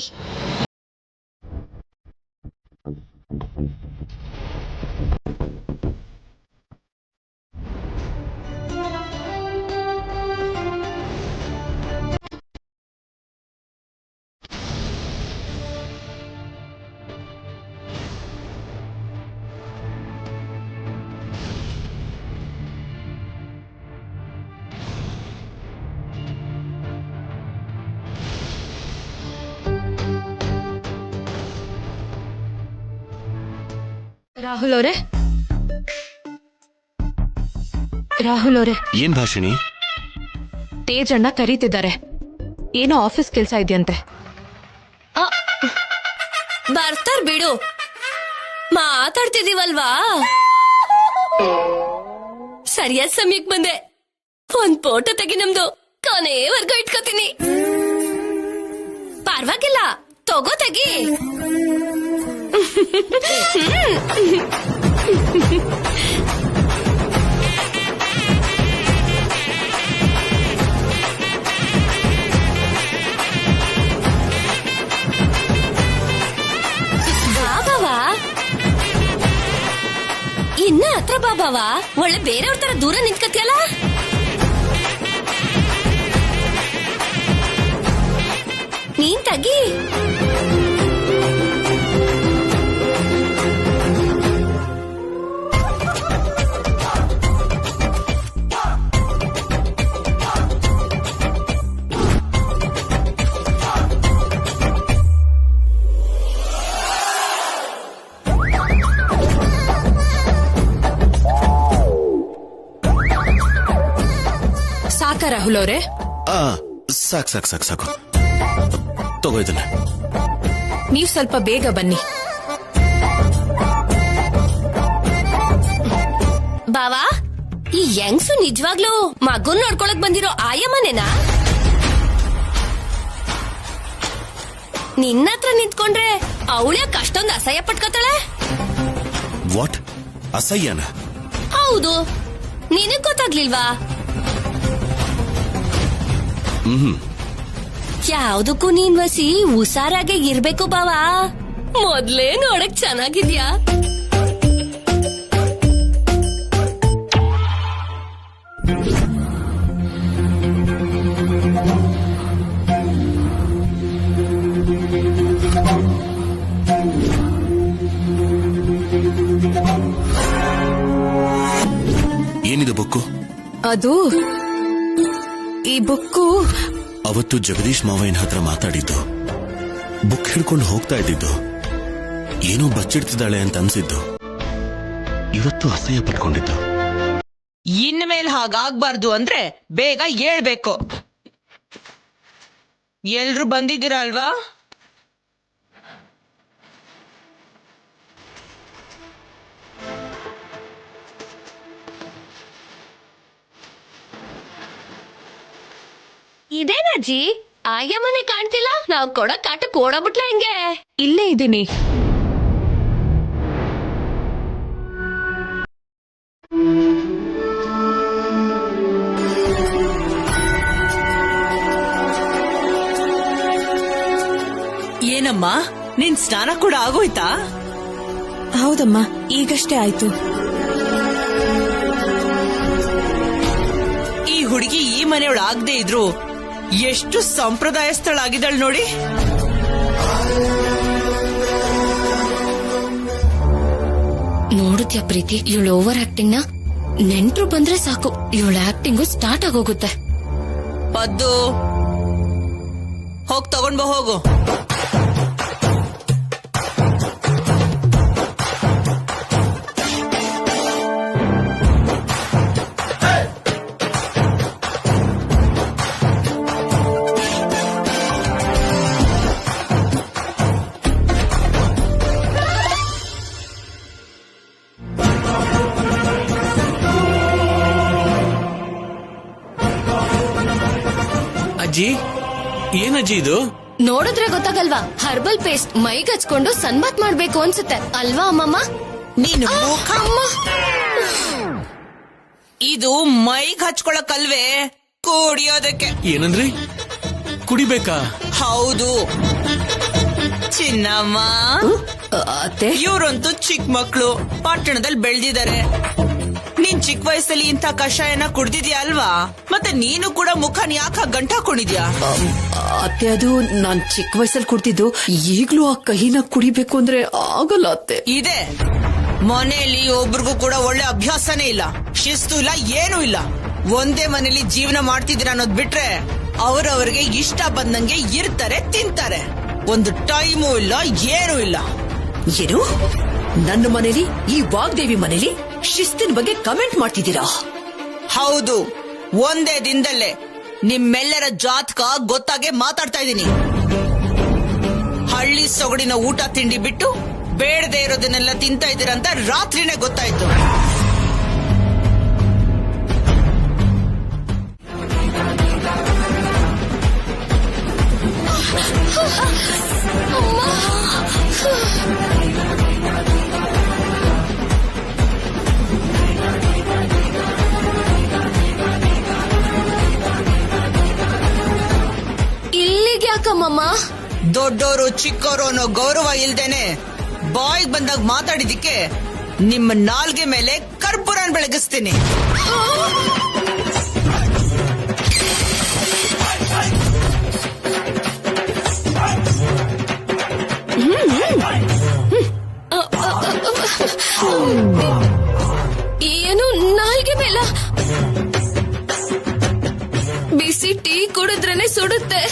Rahul ಅವರೇ, ಏನ್ ಭಾಷಿಣಿ? ತೇಜ್ ಅಣ್ಣ ಕರೀತಿದ್ದಾರೆ. ಏನೋ ಆಫೀಸ್ ಕೆಲ್ಸ ಇದೆಯಂತೆ. ಬರ್ತಾರ್ ಬಿಡು, ಮಾತಾಡ್ತಿದೀವಲ್ವಾ. ಸರಿಯಾದ ಸಮಯಕ್ಕೆ ಬಂದೆ. ಒಂದ್ ಫೋಟೋ ತೆಗಿ, ನಮ್ದು ಕೊನೆವರೆಗೂ ಇಟ್ಕೋತೀನಿ. ಪರವಾಗಿಲ್ಲ, ತಗೋ ತೆಗಿ. ಬಾಬಾವಾ ಇನ್ನ ಹತ್ರ ಬಾಬಾವಾ, ಒಳ್ಳೆ ಬೇರೆಯವ್ರ ತರ ದೂರ ನಿಂತ್ಕತಿಯಲ್ಲ. ನೀನ್ ತಗಿ. ಸಾಕ ರಾಹುಲ್ ಅವರೇ? ಸಾಕು ಸಾಕು ಸಾಕು ಸಾಕು, ತಗೋ ಇದನ್ನ. ನೀವ್ ಸ್ವಲ್ಪ ಬೇಗ ಬನ್ನಿ. ಬಾವಾ, ಈ ಯಂಗ್ಸು ನಿಜವಾಗ್ಲೂ ಮಗುನ್ ನೋಡ್ಕೊಳಕ್ ಬಂದಿರೋ ಆಯಮ್ಮನೇನಾ? ನಿನ್ನ ಹತ್ರ ನಿಂತ್ಕೊಂಡ್ರೆ ಅವಳ್ಯಾಕ ಅಷ್ಟೊಂದು ಅಸಹ್ಯ ಪಟ್ಕೋತಾಳೆ? ವಾಟ್, ಅಸಹ್ಯನ? ಹೌದು, ನಿನಗ್ ಗೊತ್ತಾಗ್ಲಿಲ್ವಾ? ಯಾವ್ದಕ್ಕೂ ನೀನ್ ವಸಿ ಹುಷಾರಾಗೆ ಇರ್ಬೇಕು ಬಾವಾ. ಮೊದ್ಲೇ ನೋಡಕ್ ಚೆನ್ನಾಗಿದ್ಯಾ. ಏನಿದು ಬುಕ್ಕು? ಅದು ಈ ಬುಕ್ಕು ಅವತ್ತು ಜಗದೀಶ್ ಮಾವಯ್ಯನ ಹತ್ರ ಮಾತಾಡಿದ್ದು, ಬುಕ್ ಹಿಡ್ಕೊಂಡು ಹೋಗ್ತಾ ಇದ್ದಿದ್ದು, ಏನೋ ಬಚ್ಚಿಡ್ತಿದ್ದಾಳೆ ಅಂತ ಅನ್ಸಿದ್ದು, ಇವತ್ತು ಅಸಹ್ಯ ಪಟ್ಕೊಂಡಿದ್ದು. ಇನ್ಮೇಲೆ ಹಾಗಾಗ್ಬಾರ್ದು ಅಂದ್ರೆ ಬೇಗ ಹೇಳ್ಬೇಕು. ಎಲ್ರು ಬಂದಿದ್ದೀರಾ ಅಲ್ವಾ? ಇದೇನಜ್ಜಿ, ಆಯಮ್ಮನೆ ಕಾಣ್ತಿಲ್ಲ. ನಾವ್ ಕೊಡೋ ಕಾಟಕ್ ಓಡಾಬಿಟ್ಲ ಹೆಂಗೆ? ಇಲ್ಲೇ ಇದ್ದೀನಿ. ಏನಮ್ಮ, ನಿನ್ ಸ್ನಾನ ಕೂಡ ಆಗೋಯ್ತಾ? ಹೌದಮ್ಮ, ಈಗಷ್ಟೇ ಆಯ್ತು. ಈ ಹುಡುಗಿ ಈ ಮನೆಯೊಳ ಆಗದೆ ಇದ್ರು ಎಷ್ಟು ಸಂಪ್ರದಾಯಸ್ಥಳಾಗಿದ್ದಾಳೆ ನೋಡಿ. ನೋಡುತ್ಯಾ ಪ್ರೀತಿ, ಇವಳು ಓವರ್ ಆಕ್ಟಿಂಗ್ ನ ನೆಂಟ್ರು ಬಂದ್ರೆ ಸಾಕು ಇವಳ ಆಕ್ಟಿಂಗು ಸ್ಟಾರ್ಟ್ ಆಗೋಗುತ್ತೆ. ಪದ್ದು, ಹೋಗ್ ತಗೊಂಡ್ ಬಾ ಹೋಗು. ಅಜ್ಜಿ, ಏನಜ್ಜಿ ಇದು? ನೋಡಿದ್ರೆ ಗೊತ್ತಾಗಲ್ವಾ? ಹರ್ಬಲ್ ಪೇಸ್ಟ್ ಮೈಗೆ ಹಚ್ಕೊಂಡು ಸನ್ಬಾತ್ ಮಾಡ್ಬೇಕು ಅನ್ಸುತ್ತೆ ಅಲ್ವಾ ಅಮ್ಮಮ್ಮ? ನೀನು ಇದು ಮೈಗ್ ಹಚ್ಕೊಳಕಲ್ವೇ, ಕುಡಿಯೋದಕ್ಕೆ. ಏನಂದ್ರಿ? ಕುಡಿಬೇಕಾ? ಹೌದು ಚಿನ್ನಮ್ಮ. ಅತ್ತೆ, ಇವ್ರಂತೂ ಚಿಕ್ಕ ಮಕ್ಳು, ಪಟ್ಟಣದಲ್ಲಿ ಬೆಳ್ದಿದ್ದಾರೆ. ನೀನ್ ಚಿಕ್ಕ ವಯಸ್ಸಲ್ಲಿ ಇಂಥ ಕಷಾಯನ ಕುಡ್ದಿದ್ಯಾ ಅಲ್ವಾ? ಮತ್ತೆ ನೀನು ಕೂಡ ಮುಖನ್ ಯಾಕ ಗಂಟ ಹಾಕೊಂಡಿದ್ಯಾ? ಅತ್ತೆ, ಅದು ನಾನ್ ಚಿಕ್ಕ ವಯಸ್ಸಲ್ಲಿ ಕುಡ್ತಿದ್ದು. ಈಗ್ಲೂ ಆ ಕಹಿನ ಕುಡಿಬೇಕು ಅಂದ್ರೆ ಆಗಲ್ಲ ಅತ್ತೆ. ಇದೆ, ಮನೆಯಲ್ಲಿ ಒಬ್ರಿಗೂ ಕೂಡ ಒಳ್ಳೆ ಅಭ್ಯಾಸನೇ ಇಲ್ಲ, ಶಿಸ್ತು ಇಲ್ಲ, ಏನೂ ಇಲ್ಲ. ಒಂದೇ ಮನೇಲಿ ಜೀವನ ಮಾಡ್ತಿದ್ದೀರ ಅನ್ನೋದ್ ಬಿಟ್ರೆ ಅವ್ರವ್ರಿಗೆ ಇಷ್ಟ ಬಂದಂಗೆ ಇರ್ತಾರೆ, ತಿಂತಾರೆ. ಒಂದು ಟೈಮೂ ಇಲ್ಲ, ಏನೂ ಇಲ್ಲ. ಏನು, ನನ್ನ ಮನೇಲಿ, ಈ ವಾಗ್ದೇವಿ ಮನೇಲಿ ಶಿಸ್ತಿನ ಬಗ್ಗೆ ಕಮೆಂಟ್ ಮಾಡ್ತಿದ್ದೀರಾ? ಹೌದು, ಒಂದೇ ದಿನದಲ್ಲೇ ನಿಮ್ಮೆಲ್ಲರ ಜಾತಕ ಗೊತ್ತಾಗೆ ಮಾತಾಡ್ತಾ ಇದ್ದೀನಿ. ಹಳ್ಳಿ ಸೊಗಡಿನ ಊಟ ತಿಂಡಿ ಬಿಟ್ಟು ಬೇಡದೆ ಇರೋದನ್ನೆಲ್ಲ ತಿಂತಾ ಇದ್ದೀರಂತ ರಾತ್ರಿನೇ ಗೊತ್ತಾಯ್ತು. ಇಲ್ಲಿಗೆ ಯಾಕಮ್ಮಮ್ಮ? ದೊಡ್ಡೋರು ಚಿಕ್ಕೋರು ಅನ್ನೋ ಗೌರವ ಇಲ್ದೇನೆ ಬಾಯ್ಗ್ ಬಂದಾಗ ಮಾತಾಡಿದಿಕ್ಕೆ ನಿಮ್ಮ ನಾಲ್ಗೆ ಮೇಲೆ ಕರ್ಪೂರನ್ ಬೆಳಗಿಸ್ತೀನಿ. ಏನು ನಾಲ್ಗೆ ಮೇಲ? ಬಿಸಿ ಟೀ ಕುಡಿದ್ರೇನೆ ಸುಡುತ್ತೆ,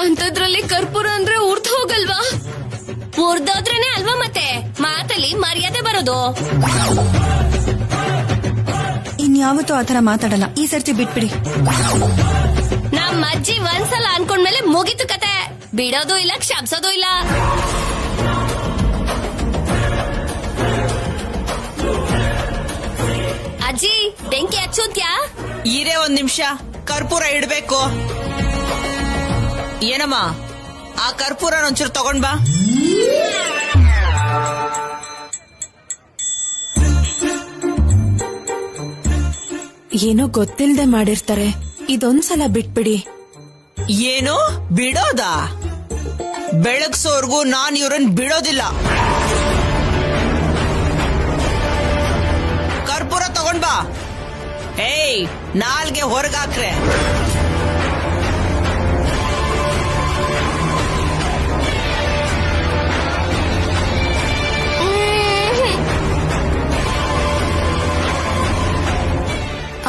ಅಂತದ್ರಲ್ಲಿ ಕರ್ಪೂರ ಅಂದ್ರೆ ಉರ್ದು ಹೋಗಲ್ವಾ? ಉರ್ದೋದ್ರೇನೆ ಅಲ್ವಾ ಮತ್ತೆ ಮಾತಲ್ಲಿ ಮರ್ಯಾದೆ ಬರೋದು. ಇನ್ಯಾವತ್ತೂ ಆತರ ಮಾತಾಡಲ್ಲ, ಈ ಸರ್ತಿ ಬಿಟ್ಬಿಡಿ. ನಮ್ಮ ಅಜ್ಜಿ ಒಂದ್ಸಲ ಅನ್ಕೊಂಡ್ಮೇಲೆ ಮುಗಿತು ಕತೆ, ಬಿಡೋದು ಇಲ್ಲ ಕ್ಷಮಿಸೋದು ಇಲ್ಲ. ಅಜ್ಜಿ ಬೆಂಕಿ ಹಚ್ಚೋತ್ಯಾ? ಇರೇ ಒಂದ್ ನಿಮಿಷ, ಕರ್ಪೂರ ಇಡ್ಬೇಕು. ಏನಮ್ಮ, ಆ ಕರ್ಪೂರ ಒಂಚೂರು ತಗೊಂಡ್ ಬಾ. ಏನೋ ಗೊತ್ತಿಲ್ದೆ ಮಾಡಿರ್ತಾರೆ, ಇದೊಂದ್ಸಲ ಬಿಟ್ಬಿಡಿ. ಏನು ಬಿಡೋದಾ? ಬೆಳಗ್ಸೋರ್ಗೂ ನಾನ್ ಇವ್ರನ್ ಬಿಡೋದಿಲ್ಲ. ಕರ್ಪೂರ ತಗೊಂಡ್ ಬಾ. ಏಯ್, ನಾಲ್ಗೆ ಹೊರಗಾಕ್ರೆ.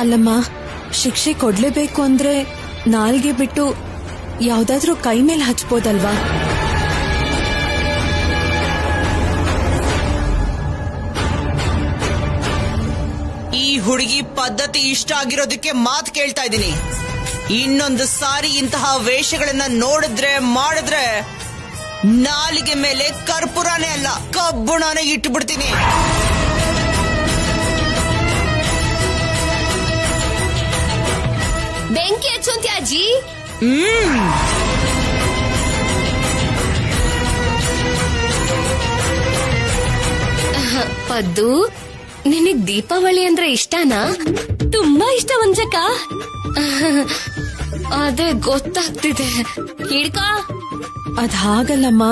ಅಲ್ಲಮ್ಮ, ಶಿಕ್ಷೆ ಕೊಡ್ಲೇಬೇಕು ಅಂದ್ರೆ ನಾಲ್ಗೆ ಬಿಟ್ಟು ಯಾವ್ದಾದ್ರೂ ಕೈ ಮೇಲೆ ಹಚ್ಬೋದಲ್ವಾ? ಈ ಹುಡುಗಿ ಪದ್ಧತಿ ಇಷ್ಟ ಆಗಿರೋದಕ್ಕೆ ಮಾತು ಕೇಳ್ತಾ ಇದ್ದೀನಿ. ಇನ್ನೊಂದು ಸಾರಿ ಇಂತಹ ವೇಷಗಳನ್ನ ನೋಡಿದ್ರೆ ಮಾಡಿದ್ರೆ ನಾಲಿಗೆ ಮೇಲೆ ಕರ್ಪೂರನೇ ಅಲ್ಲ ಕಬ್ಬುಣನೇ ಇಟ್ಟು ಬಿಡ್ತೀನಿ. ಬೆಂಕಿ ಹಚ್ಚೋಂತ್ಯಾ ಅಜ್ಜಿ? ಪದ್ದು, ನಿನಗ್ ದೀಪಾವಳಿ ಅಂದ್ರೆ ಇಷ್ಟನಾ? ತುಂಬಾ ಇಷ್ಟ ವಂಚಕ. ಅದೇ ಗೊತ್ತಾಗ್ತಿದೆ. ಹಿಡ್ಕೋ. ಅದ್ ಹಾಗಲ್ಲಮ್ಮ.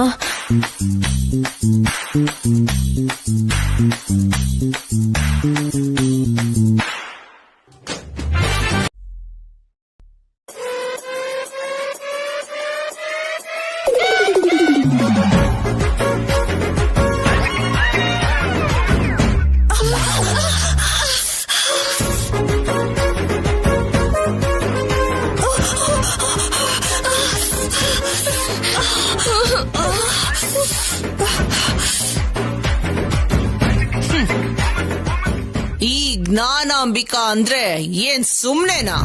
ಈ ಜ್ಞಾನಾಂಬಿಕಾ ಅಂದ್ರೆ ಏನ್ ಸುಮ್ನೆನಾ?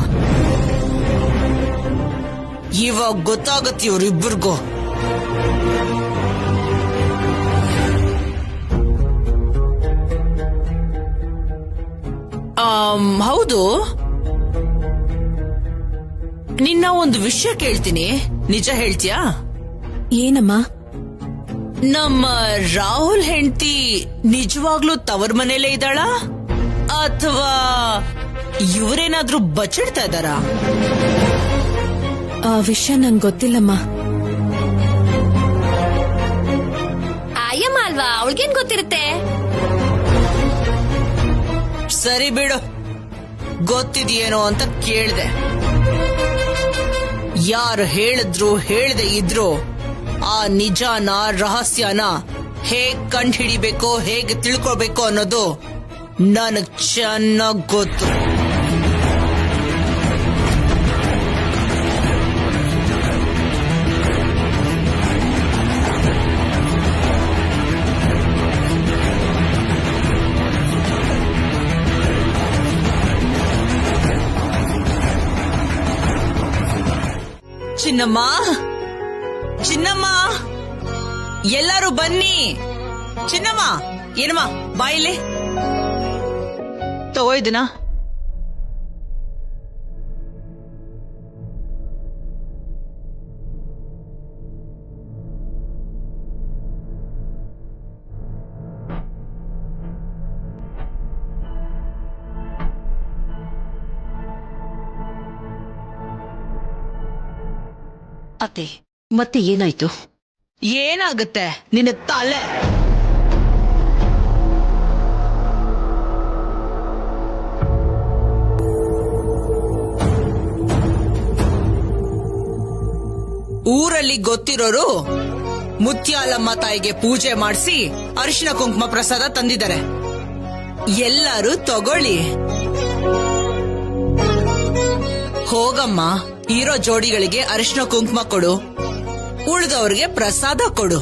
ಇವಾಗ ಗೊತ್ತಾಗತ್ತೆ ಇವ್ರಿಬ್ಬರಿಗೂ. ಹೌದು, ನಿನ್ನ ಒಂದು ವಿಷಯ ಕೇಳ್ತೀನಿ, ನಿಜ ಹೇಳ್ತೀಯಾ? ಏನಮ್ಮ? ನಮ್ಮ ರಾಹುಲ್ ಹೆಂಡತಿ ನಿಜವಾಗ್ಲೂ ತವರ್ ಮನೇಲೇ ಇದ್ದಾಳಾ ಅಥವಾ ಇವರೇನಾದ್ರೂ ಬಚ್ಚಿಡ್ತಾ ಇದ್ದಾರಾ? ಆ ವಿಷಯ ನಂಗೆ ಗೊತ್ತಿಲ್ಲಮ್ಮ. ಆಯಮ್ಮ ಅಲ್ವಾ, ಅವಳಿಗೇನ್ ಗೊತ್ತಿರುತ್ತೆ? ಸರಿ ಬಿಡು, ಗೊತ್ತಿದೆಯೇನೋ ಅಂತ ಕೇಳ್ದೆ. ಯಾರು ಹೇಳಿದ್ರು ಹೇಳದೆ ಇದ್ರು ಆ ನಿಜಾನ ರಹಸ್ಯನ ಹೇಗ್ ಕಂಡು ಹಿಡಿಬೇಕೋ ಹೇಗೆ ತಿಳ್ಕೊಳ್ಬೇಕು ಅನ್ನೋದು ನನಗ್ ಚೆನ್ನಾಗ್ ಗೊತ್ತು. ಚಿನ್ನಮ್ಮ, ಚಿನ್ನಮ್ಮ, ಎಲ್ಲರೂ ಬನ್ನಿ. ಚಿನ್ನಮ್ಮ, ಏನಮ್ಮ ಬಾಯಿಲೆ ತಗೋ ಇದನ್ನ. ಅತ್ತೆ ಮತ್ತೆ ಏನಾಯ್ತು? ಏನಾಗುತ್ತೆ ನಿನ್ನ ತಲೆ? ಊರಲ್ಲಿ ಗೊತ್ತಿರೋರು ಮುತ್ಯಾಲಮ್ಮ ತಾಯಿಗೆ ಪೂಜೆ ಮಾಡಿಸಿ ಅರಿಶಿನ ಕುಂಕುಮ ಪ್ರಸಾದ ತಂದಿದ್ದಾರೆ. ಎಲ್ಲರೂ ತಗೊಳ್ಳಿ. ಹೋಗಮ್ಮ, ಇರೋ ಜೋಡಿಗಳಿಗೆ ಅರಿಶಿನ ಕುಂಕುಮ ಕೊಡು, ಉಳಿದವ್ರಿಗೆ ಪ್ರಸಾದ ಕೊಡು.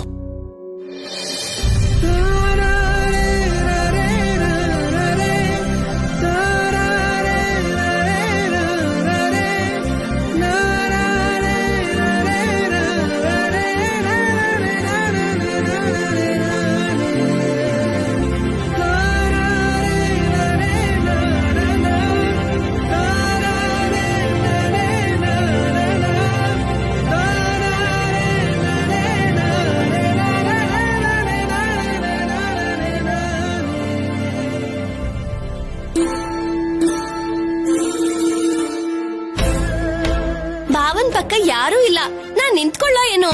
ಭಾವನ್ ಪಕ್ಕ ಯಾರೂ ಇಲ್ಲ, ನಾನ್ ನಿಂತ್ಕೊಳ್ಳೋ ಏನೋ.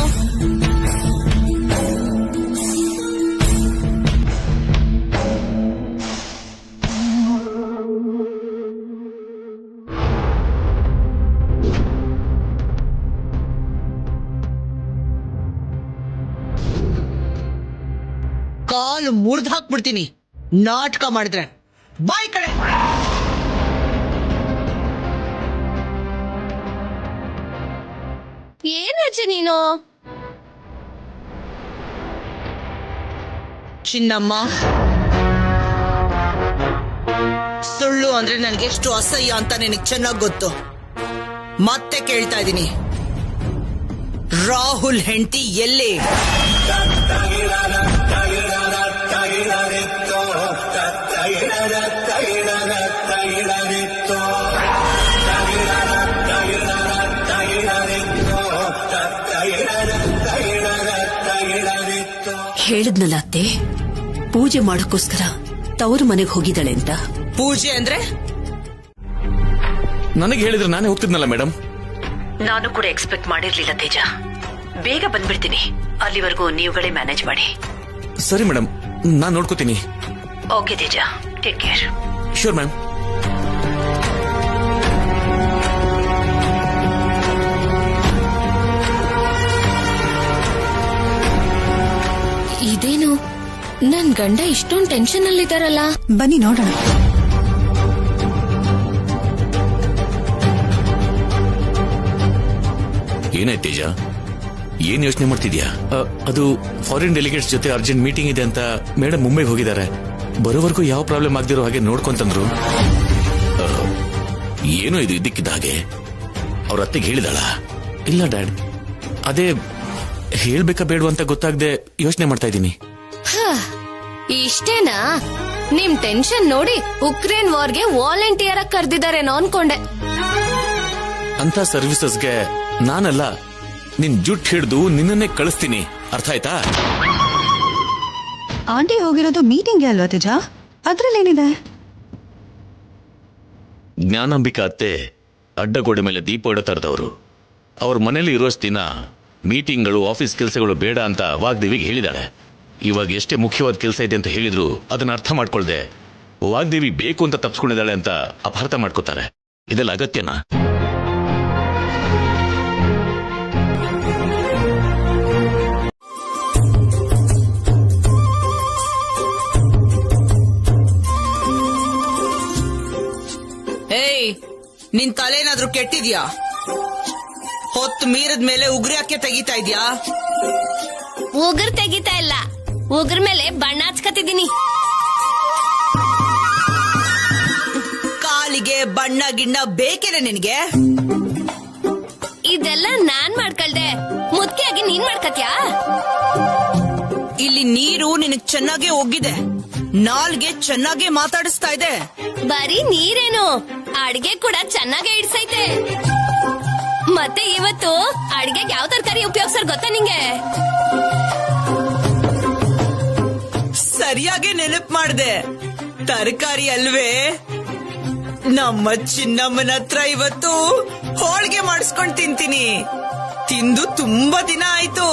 ಕಾಲು ಮುರಿದು ಹಾಕ್ಬಿಡ್ತೀನಿ ನಾಟಕ ಮಾಡಿದ್ರೆ. ಬಾಯ್ ಕಡೆ. ಏನಜ್ಜಿ ನೀನು? ಚಿನ್ನಮ್ಮ, ಸುಳ್ಳು ಅಂದ್ರೆ ನನಗೆ ಎಷ್ಟು ಅಸಹ್ಯ ಅಂತ ನಿನಗೆ ಚೆನ್ನಾಗಿ ಗೊತ್ತು. ಮತ್ತೆ ಕೇಳ್ತಾ ಇದ್ದೀನಿ, ರಾಹುಲ್ ಹೆಂಡತಿ ಎಲ್ಲಿ? ಹೇಳಿದ್ನಲ್ಲ ಅತ್ತೆ, ಪೂಜೆ ಮಾಡೋಕ್ಕೋಸ್ಕರ ತವರು ಮನೆಗೆ ಹೋಗಿದ್ದಾಳೆ ಅಂತ. ಪೂಜೆ ಅಂದ್ರೆ? ನನಗೆ ಹೇಳಿದ್ರೆ ನಾನೇ ಹೋಗ್ತಿದ್ನಲ್ಲ ಮೇಡಮ್. ನಾನು ಕೂಡ ಎಕ್ಸ್ಪೆಕ್ಟ್ ಮಾಡಿರ್ಲಿಲ್ಲ ತೇಜ. ಬೇಗ ಬಂದ್ಬಿಡ್ತೀನಿ, ಅಲ್ಲಿವರೆಗೂ ನೀವುಗಳೇ ಮ್ಯಾನೇಜ್ ಮಾಡಿ. ಸರಿ ಮೇಡಮ್, ನಾನ್ ನೋಡ್ಕೋತೀನಿ. ಓಕೆ ತೇಜ, ಟೇಕ್ ಕೇರ್. Sure ma'am. ಇದೇನು ನನ್ ಗಂಡ ಇಷ್ಟೊಂದು ಟೆನ್ಷನ್ ಅಲ್ಲಿದ್ದಾರಲ್ಲ? ಬನ್ನಿ ನೋಡೋಣ. ಏನಾಯ್ತು ತೇಜ, ಏನ್ ಯೋಚನೆ ಮಾಡ್ತಿದ್ಯಾ? ಅದು ಫಾರಿನ್ ಡೆಲಿಗೇಟ್ಸ್ ಜೊತೆ ಅರ್ಜೆಂಟ್ ಮೀಟಿಂಗ್ ಇದೆ ಅಂತ ಮೇಡಮ್ ಮುಂಬೈಗೆ ಹೋಗಿದ್ದಾರೆ. ಬರೋವರೆಗೂ ಯಾವ ಪ್ರಾಬ್ಲಮ್ ಆಗದಿರೋ ಹಾಗೆ ನೋಡ್ಕೊಂತಂದ್ರು. ಏನೋ ಇದು ಇದ್ದಕ್ಕಿದ್ದ ಹಾಗೆ ಅವ್ರ ಅತ್ತೆಗೆ ಹೇಳಿದಾಳ? ಇಲ್ಲ ಡ್ಯಾಡ್, ಅದೇ ಹೇಳ್ಬೇಕಾ ಬೇಡ ಅಂತ ಗೊತ್ತಾಗದೆ ಯೋಚನೆ ಮಾಡ್ತಾ ಇದ್ದೀನಿ. ಇಷ್ಟೇನಾ? ನಿಮ್ ಟೆನ್ಷನ್ ನೋಡಿ ಉಕ್ರೇನ್ ವಾರ್ಗೆ ವಾಲಂಟಿಯರ್ ಆಗಿ ಕರೆದಿದ್ದಾರೇನೋ ಅನ್ಕೊಂಡೆ. ಅಂತ ಸರ್ವಿಸಸ್ಗೆ ನಾನಲ್ಲ, ನಿನ್ ಜುಟ್ ಹಿಡಿದು ನಿನ್ನನ್ನೇ ಕಳಿಸ್ತೀನಿ. ಅರ್ಥ ಆಯ್ತಾ? ಆಂಟಿ ಹೋಗಿರೋದು ಮೀಟಿಂಗ್ಗೆ ಅಲ್ವಾ ತೇಜ? ಅದ್ರಲ್ಲೇನಿದೆ? ಜ್ಞಾನಾಂಬಿಕಾ ಅತ್ತೆ ಅಡ್ಡಗೋಡೆ ಮೇಲೆ ದೀಪ ಇಡೋ ತರದವರು. ಅವ್ರ ಮನೇಲಿ ಇರೋಷ್ಟು ದಿನ ಮೀಟಿಂಗ್ಗಳು, ಆಫೀಸ್ ಕೆಲಸಗಳು ಬೇಡ ಅಂತ ವಾಗ್ದೇವಿಗೆ ಹೇಳಿದಾಳೆ. ಇವಾಗ ಎಷ್ಟೇ ಮುಖ್ಯವಾದ ಕೆಲಸ ಇದೆ ಅಂತ ಹೇಳಿದ್ರು ಅದನ್ನ ಅರ್ಥ ಮಾಡ್ಕೊಳ್ದೆ ವಾಗ್ದೇವಿ ಬೇಕು ಅಂತ ತಪ್ಪಿಸ್ಕೊಂಡಿದ್ದಾಳೆ ಅಂತ ಅಪಾರ್ಥ ಮಾಡ್ಕೋತಾರೆ. ಇದೆಲ್ಲ ಅಗತ್ಯನಾ? ಏಯ್, ನಿನ್ ತಲೆನಾದ್ರೂ ಕೆಟ್ಟಿದ್ಯಾ? ಹೊತ್ತು ಮೀರದ ಮೇಲೆ ಉಗ್ರ ಯಾಕೆ ತೆಗಿತಾ ಇದ್ಯಾ? ಉಗುರ್ ತೆಗಿತಾ ಇಲ್ಲ, ಉಗುರ್ ಮೇಲೆ ಬಣ್ಣ ಹಚ್ಕತಿದ್ದೀನಿ. ಕಾಲಿಗೆ ಬಣ್ಣ ಗಿಣ್ಣ ಬೇಕೇನೆ ನಿನ್ಗೆ? ಇದೆಲ್ಲ ನಾನ್ ಮಾಡ್ಕೊಳ್ದೆ, ಮುದ್ಕೆಯಾಗಿ ನೀನ್ ಮಾಡ್ಕತ್ಯಾ? ಇಲ್ಲಿ ನೀರು ನಿನಗ್ ಚೆನ್ನಾಗೇ ಹೋಗಿದೆ, ನಾಲ್ಗೆ ಚೆನ್ನಾಗೇ ಮಾತಾಡಿಸ್ತಾ ಇದೆ. ಬರೀ ನೀರೇನು, ಅಡ್ಗೆ ಕೂಡ ಚೆನ್ನಾಗೇ ಇಡ್ಸೈತೆ. ಮತ್ತೆ ಇವತ್ತು ಅಡ್ಗೆಗೆ ಯಾವ ತರಕಾರಿ ಉಪಯೋಗಿಸೋರ್ ಗೊತ್ತಾ ನಿಂಗೆ? ಸರಿಯಾಗಿ ನೆನಪು ಮಾಡ್ದೆ, ತರಕಾರಿ ಅಲ್ವೇ? ನಮ್ಮ ಚಿನ್ನಮ್ಮನ ಹತ್ರ ಇವತ್ತು ಹೋಳಿಗೆ ಮಾಡಿಸ್ಕೊಂಡ್ ತಿಂತೀನಿ. ತಿಂದು ತುಂಬಾ ದಿನ ಆಯ್ತು.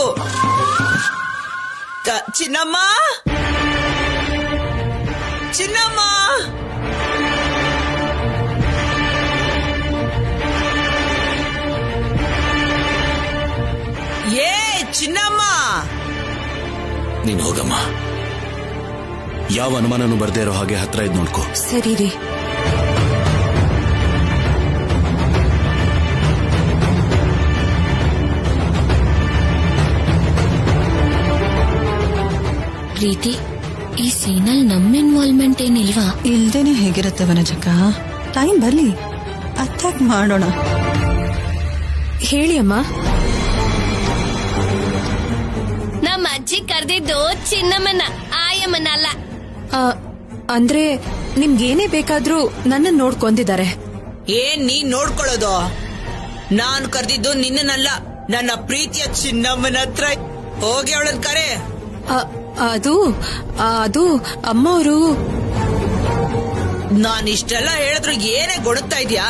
ಚಿನ್ನಮ್ಮ, ಚಿನ್ನಮ್ಮ, ಏ ಚಿನ್ನಮ್ಮ. ನೀನ್ ಹೋಗಮ್ಮ. ಯಾವ ಅನುಮಾನನೂ ಬರ್ದೇ ಇರೋ ಹಾಗೆ ಹತ್ರ ಇದ್ ನೋಡ್ಕೋ. ಸರಿ ರೀ. ಪ್ರೀತಿ, ಈ ಸೀನಲ್ಲಿ ನಮ್ಮ ಇನ್ವಾಲ್ವ್ಮೆಂಟ್ ಏನಿಲ್ವಾ? ಇಲ್ದೇನೆ ಹೇಗಿರುತ್ತೆ ವನಜಕ್ಕ? ಟೈಮ್ ಬರ್ಲಿ, ಅಟ್ಯಾಕ್ ಮಾಡೋಣ. ಹೇಳಿ ಅಮ್ಮ. ನಮ್ಮ ಅಜ್ಜಿ ಕರೆದಿದ್ದು ಚಿನ್ನಮ್ಮನ, ಆಯಮ್ಮನ ಅಲ್ಲ. ಅಂದ್ರೆ ನಿಮ್ಗೇನೇ ಬೇಕಾದ್ರೂ ನನ್ನ ನೋಡ್ಕೊಂಡಿದ್ದಾರೆ. ಏನ್ ನೀನ್ ನೋಡ್ಕೊಳ್ಳೋದು? ನಾನ್ ಕರೆದಿದ್ದು ನಿನ್ನನ್ನಲ್ಲ, ನನ್ನ ಪ್ರೀತಿಯ ಚಿನ್ನಮ್ಮನ ಹತ್ರ. ಹೋಗಿ ಅವಳನ್ ಕರೆ. ಅದು ಅದು ಅಮ್ಮ ಅವರು. ನಾನ್ ಇಷ್ಟೆಲ್ಲ ಹೇಳಿದ್ರು ಏನೇ ಗೊಡುತ್ತಾ ಇದ್ಯಾ?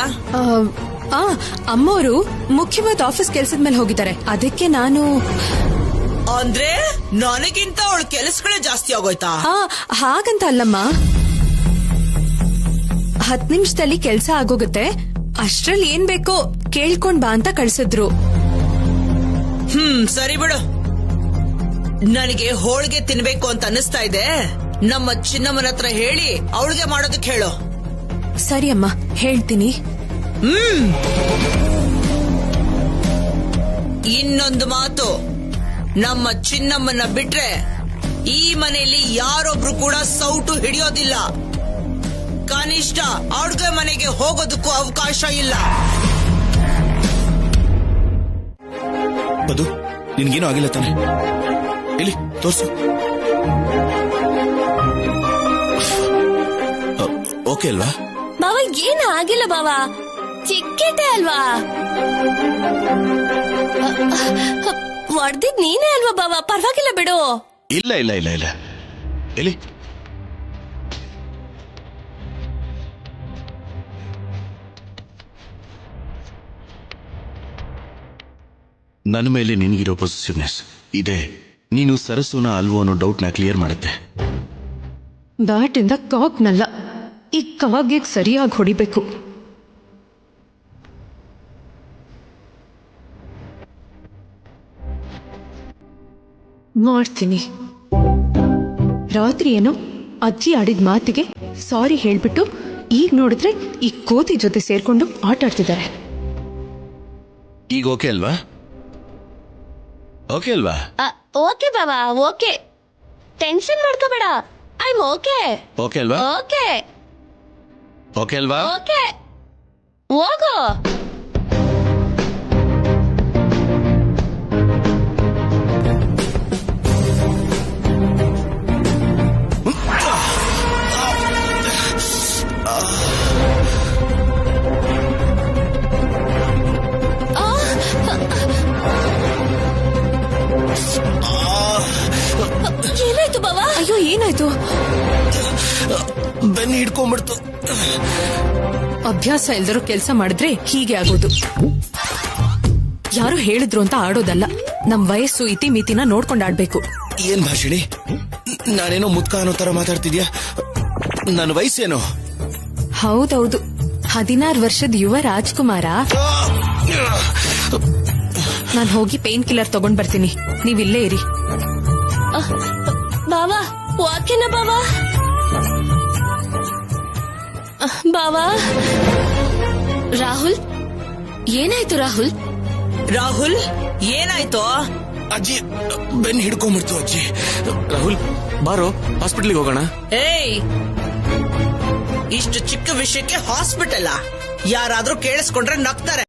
ಅಮ್ಮವರು ಮುಖ್ಯವಾದ ಆಫೀಸ್ ಕೆಲ್ಸದ ಮೇಲೆ ಹೋಗಿದ್ದಾರೆ, ಅದಕ್ಕೆ ನಾನು. ಅಂದ್ರೆ ನನಗಿಂತ ಅವಳ ಕೆಲಸಗಳೇ ಜಾಸ್ತಿ ಆಗೋಯ್ತಾ? ಹಾಗಂತ ಅಲ್ಲಮ್ಮ, 10 ನಿಮಿಷದಲ್ಲಿ ಕೆಲ್ಸ ಆಗೋಗುತ್ತೆ, ಅಷ್ಟ್ರಲ್ಲಿ ಏನ್ ಬೇಕೋ ಕೇಳ್ಕೊಂಡ್ ಬಾ ಅಂತ ಕಳ್ಸಿದ್ರು. ಸರಿ ಬಿಡು. ನನಗೆ ಹೋಳಿಗೆ ತಿನ್ಬೇಕು ಅಂತ ಅನ್ನಿಸ್ತಾ ಇದೆ. ನಮ್ಮ ಚಿನ್ನಮ್ಮನ ಹತ್ರ ಹೇಳಿ ಅವಳಿಗೆ ಮಾಡೋದಕ್ಕೆ ಹೇಳು. ಸರಿ ಅಮ್ಮ, ಹೇಳ್ತೀನಿ. ಇನ್ನೊಂದು ಮಾತು, ನಮ್ಮ ಚಿನ್ನಮ್ಮನ ಬಿಟ್ರೆ ಈ ಮನೆಯಲ್ಲಿ ಯಾರೊಬ್ರು ಕೂಡ ಸೌಟು ಹಿಡಿಯೋದಿಲ್ಲ. ಕನಿಷ್ಠ ಅಡುಗೆ ಮನೆಗೆ ಹೋಗೋದಕ್ಕೂ ಅವಕಾಶ ಇಲ್ಲ. ಬದು, ನಿನ್ಗೇನು ಆಗಿಲ್ಲ ತಾನೆ? ಇಲ್ಲಿ ತೋರ್ಸು. ಓಕೆ ಅಲ್ವಾ? ಬಾವ ಏನು ಆಗಿಲ್ಲ ಬಾವ, ಚಿಕ್ಕಿದೆ ಅಲ್ವಾ? ಹೊಡೆದಿದ್ ನೀನೇ ಅಲ್ವಾ ಬಾವ, ಪರವಾಗಿಲ್ಲ ಬಿಡು. ಇಲ್ಲ ಇಲ್ಲ ಇಲ್ಲ ಇಲ್ಲ. ಎಲ್ಲಿ ನನ್ನ ಮೇಲೆ ನಿನಗಿರೋ ಪೊಸೆಸಿವ್ನೆಸ್ ಇದೆ. ನೀನು ಸರಸುನ ಅಲ್ವೋ ಅನ್ನೋ ಡೌಟ್ನ ಕ್ಲಿಯರ್ ಮಾಡುತ್ತೆ. ಬ್ಯಾಟಿಂದ ಕಾಕ್ನಲ್ಲ, ಈ ಕಾಗೆ ಸರಿಯಾಗಿ ಹೊಡಿಬೇಕು. ಮಾಡ್ತೀನಿ. ರಾತ್ರಿ ಏನೋ ಅಜ್ಜಿ ಆಡಿದ ಮಾತಿಗೆ ಸಾರಿ ಹೇಳ್ಬಿಟ್ಟು ಈಗ ನೋಡಿದ್ರೆ ಈ ಕೋತಿ ಜೊತೆ ಸೇರ್ಕೊಂಡು ಆಟ ಆಡ್ತಿದ್ದಾರೆ. ಈಗ ಓಕೆ ಅಲ್ವಾ? ಓಕೆ ಅಲ್ವಾ? ಓಕೆ ಬಾಬಾ, ಓಕೆ. ಟೆನ್ಷನ್ ಮಾಡ್ಕೋಬೇಡ. I am okay. ಓಕೆ ಅಲ್ವಾ? ಓಕೆ. ಓಕೆ ಅಲ್ವಾ? ಓಕೆ. ಹೋಗೋ. ಏನಾಯ್ತು ಬಾಬಾ? ಅಯ್ಯೋ, ಏನಾಯ್ತು? ಬೆನ್ನು ಹಿಡ್ಕೊಂಡ್ಬಿಡ್ತು. ಅಭ್ಯಾಸ ಇಲ್ದಿರೋ ಕೆಲಸ ಮಾಡಿದ್ರೆ ಹೀಗೆ ಆಗೋದು. ಯಾರು ಹೇಳಿದ್ರು ಅಂತ ಆಡೋದಲ್ಲ, ನಮ್ ವಯಸ್ಸು ಇತಿ ಮಿತಿನ ನೋಡ್ಕೊಂಡು ಆಡ್ಬೇಕು. ಏನ್ ಭಾಷಿಣಿ, ನಾನೇನೋ ಮುದ್ಕ ಅನ್ನೋ ತರ ಮಾತಾಡ್ತಿದ್ಯಾ? ನನ್ನ ವಯಸ್ಸೇನೋ? ಹೌದೌದು, 16 ವರ್ಷದ ಯುವ ರಾಜ್ಕುಮಾರ. ನಾನ್ ಹೋಗಿ ಪೇನ್ ಕಿಲ್ಲರ್ ತಗೊಂಡ್ ಬರ್ತೀನಿ, ನೀವಿಲ್ಲೇ ಇರಿ. ಬಾವಾ, ಓಕೆನಾ ಬಾವಾ? ಬಾವಾ. ರಾಹುಲ್, ಏನಾಯ್ತು ರಾಹುಲ್? ರಾಹುಲ್, ಏನಾಯ್ತು? ಅಜ್ಜಿ ಬೆನ್ನು ಹಿಡ್ಕೊಂಡ್ಬಿಡ್ತು. ಅಜ್ಜಿ. ರಾಹುಲ್ ಬಾರೋ, ಹಾಸ್ಪಿಟ್ಲಿಗೆ ಹೋಗೋಣ. ಏಯ್, ಇಷ್ಟು ಚಿಕ್ಕ ವಿಷಯಕ್ಕೆ ಹಾಸ್ಪಿಟಲ್? ಯಾರಾದ್ರೂ ಕೇಳಿಸ್ಕೊಂಡ್ರೆ ನಗ್ತಾರೆ.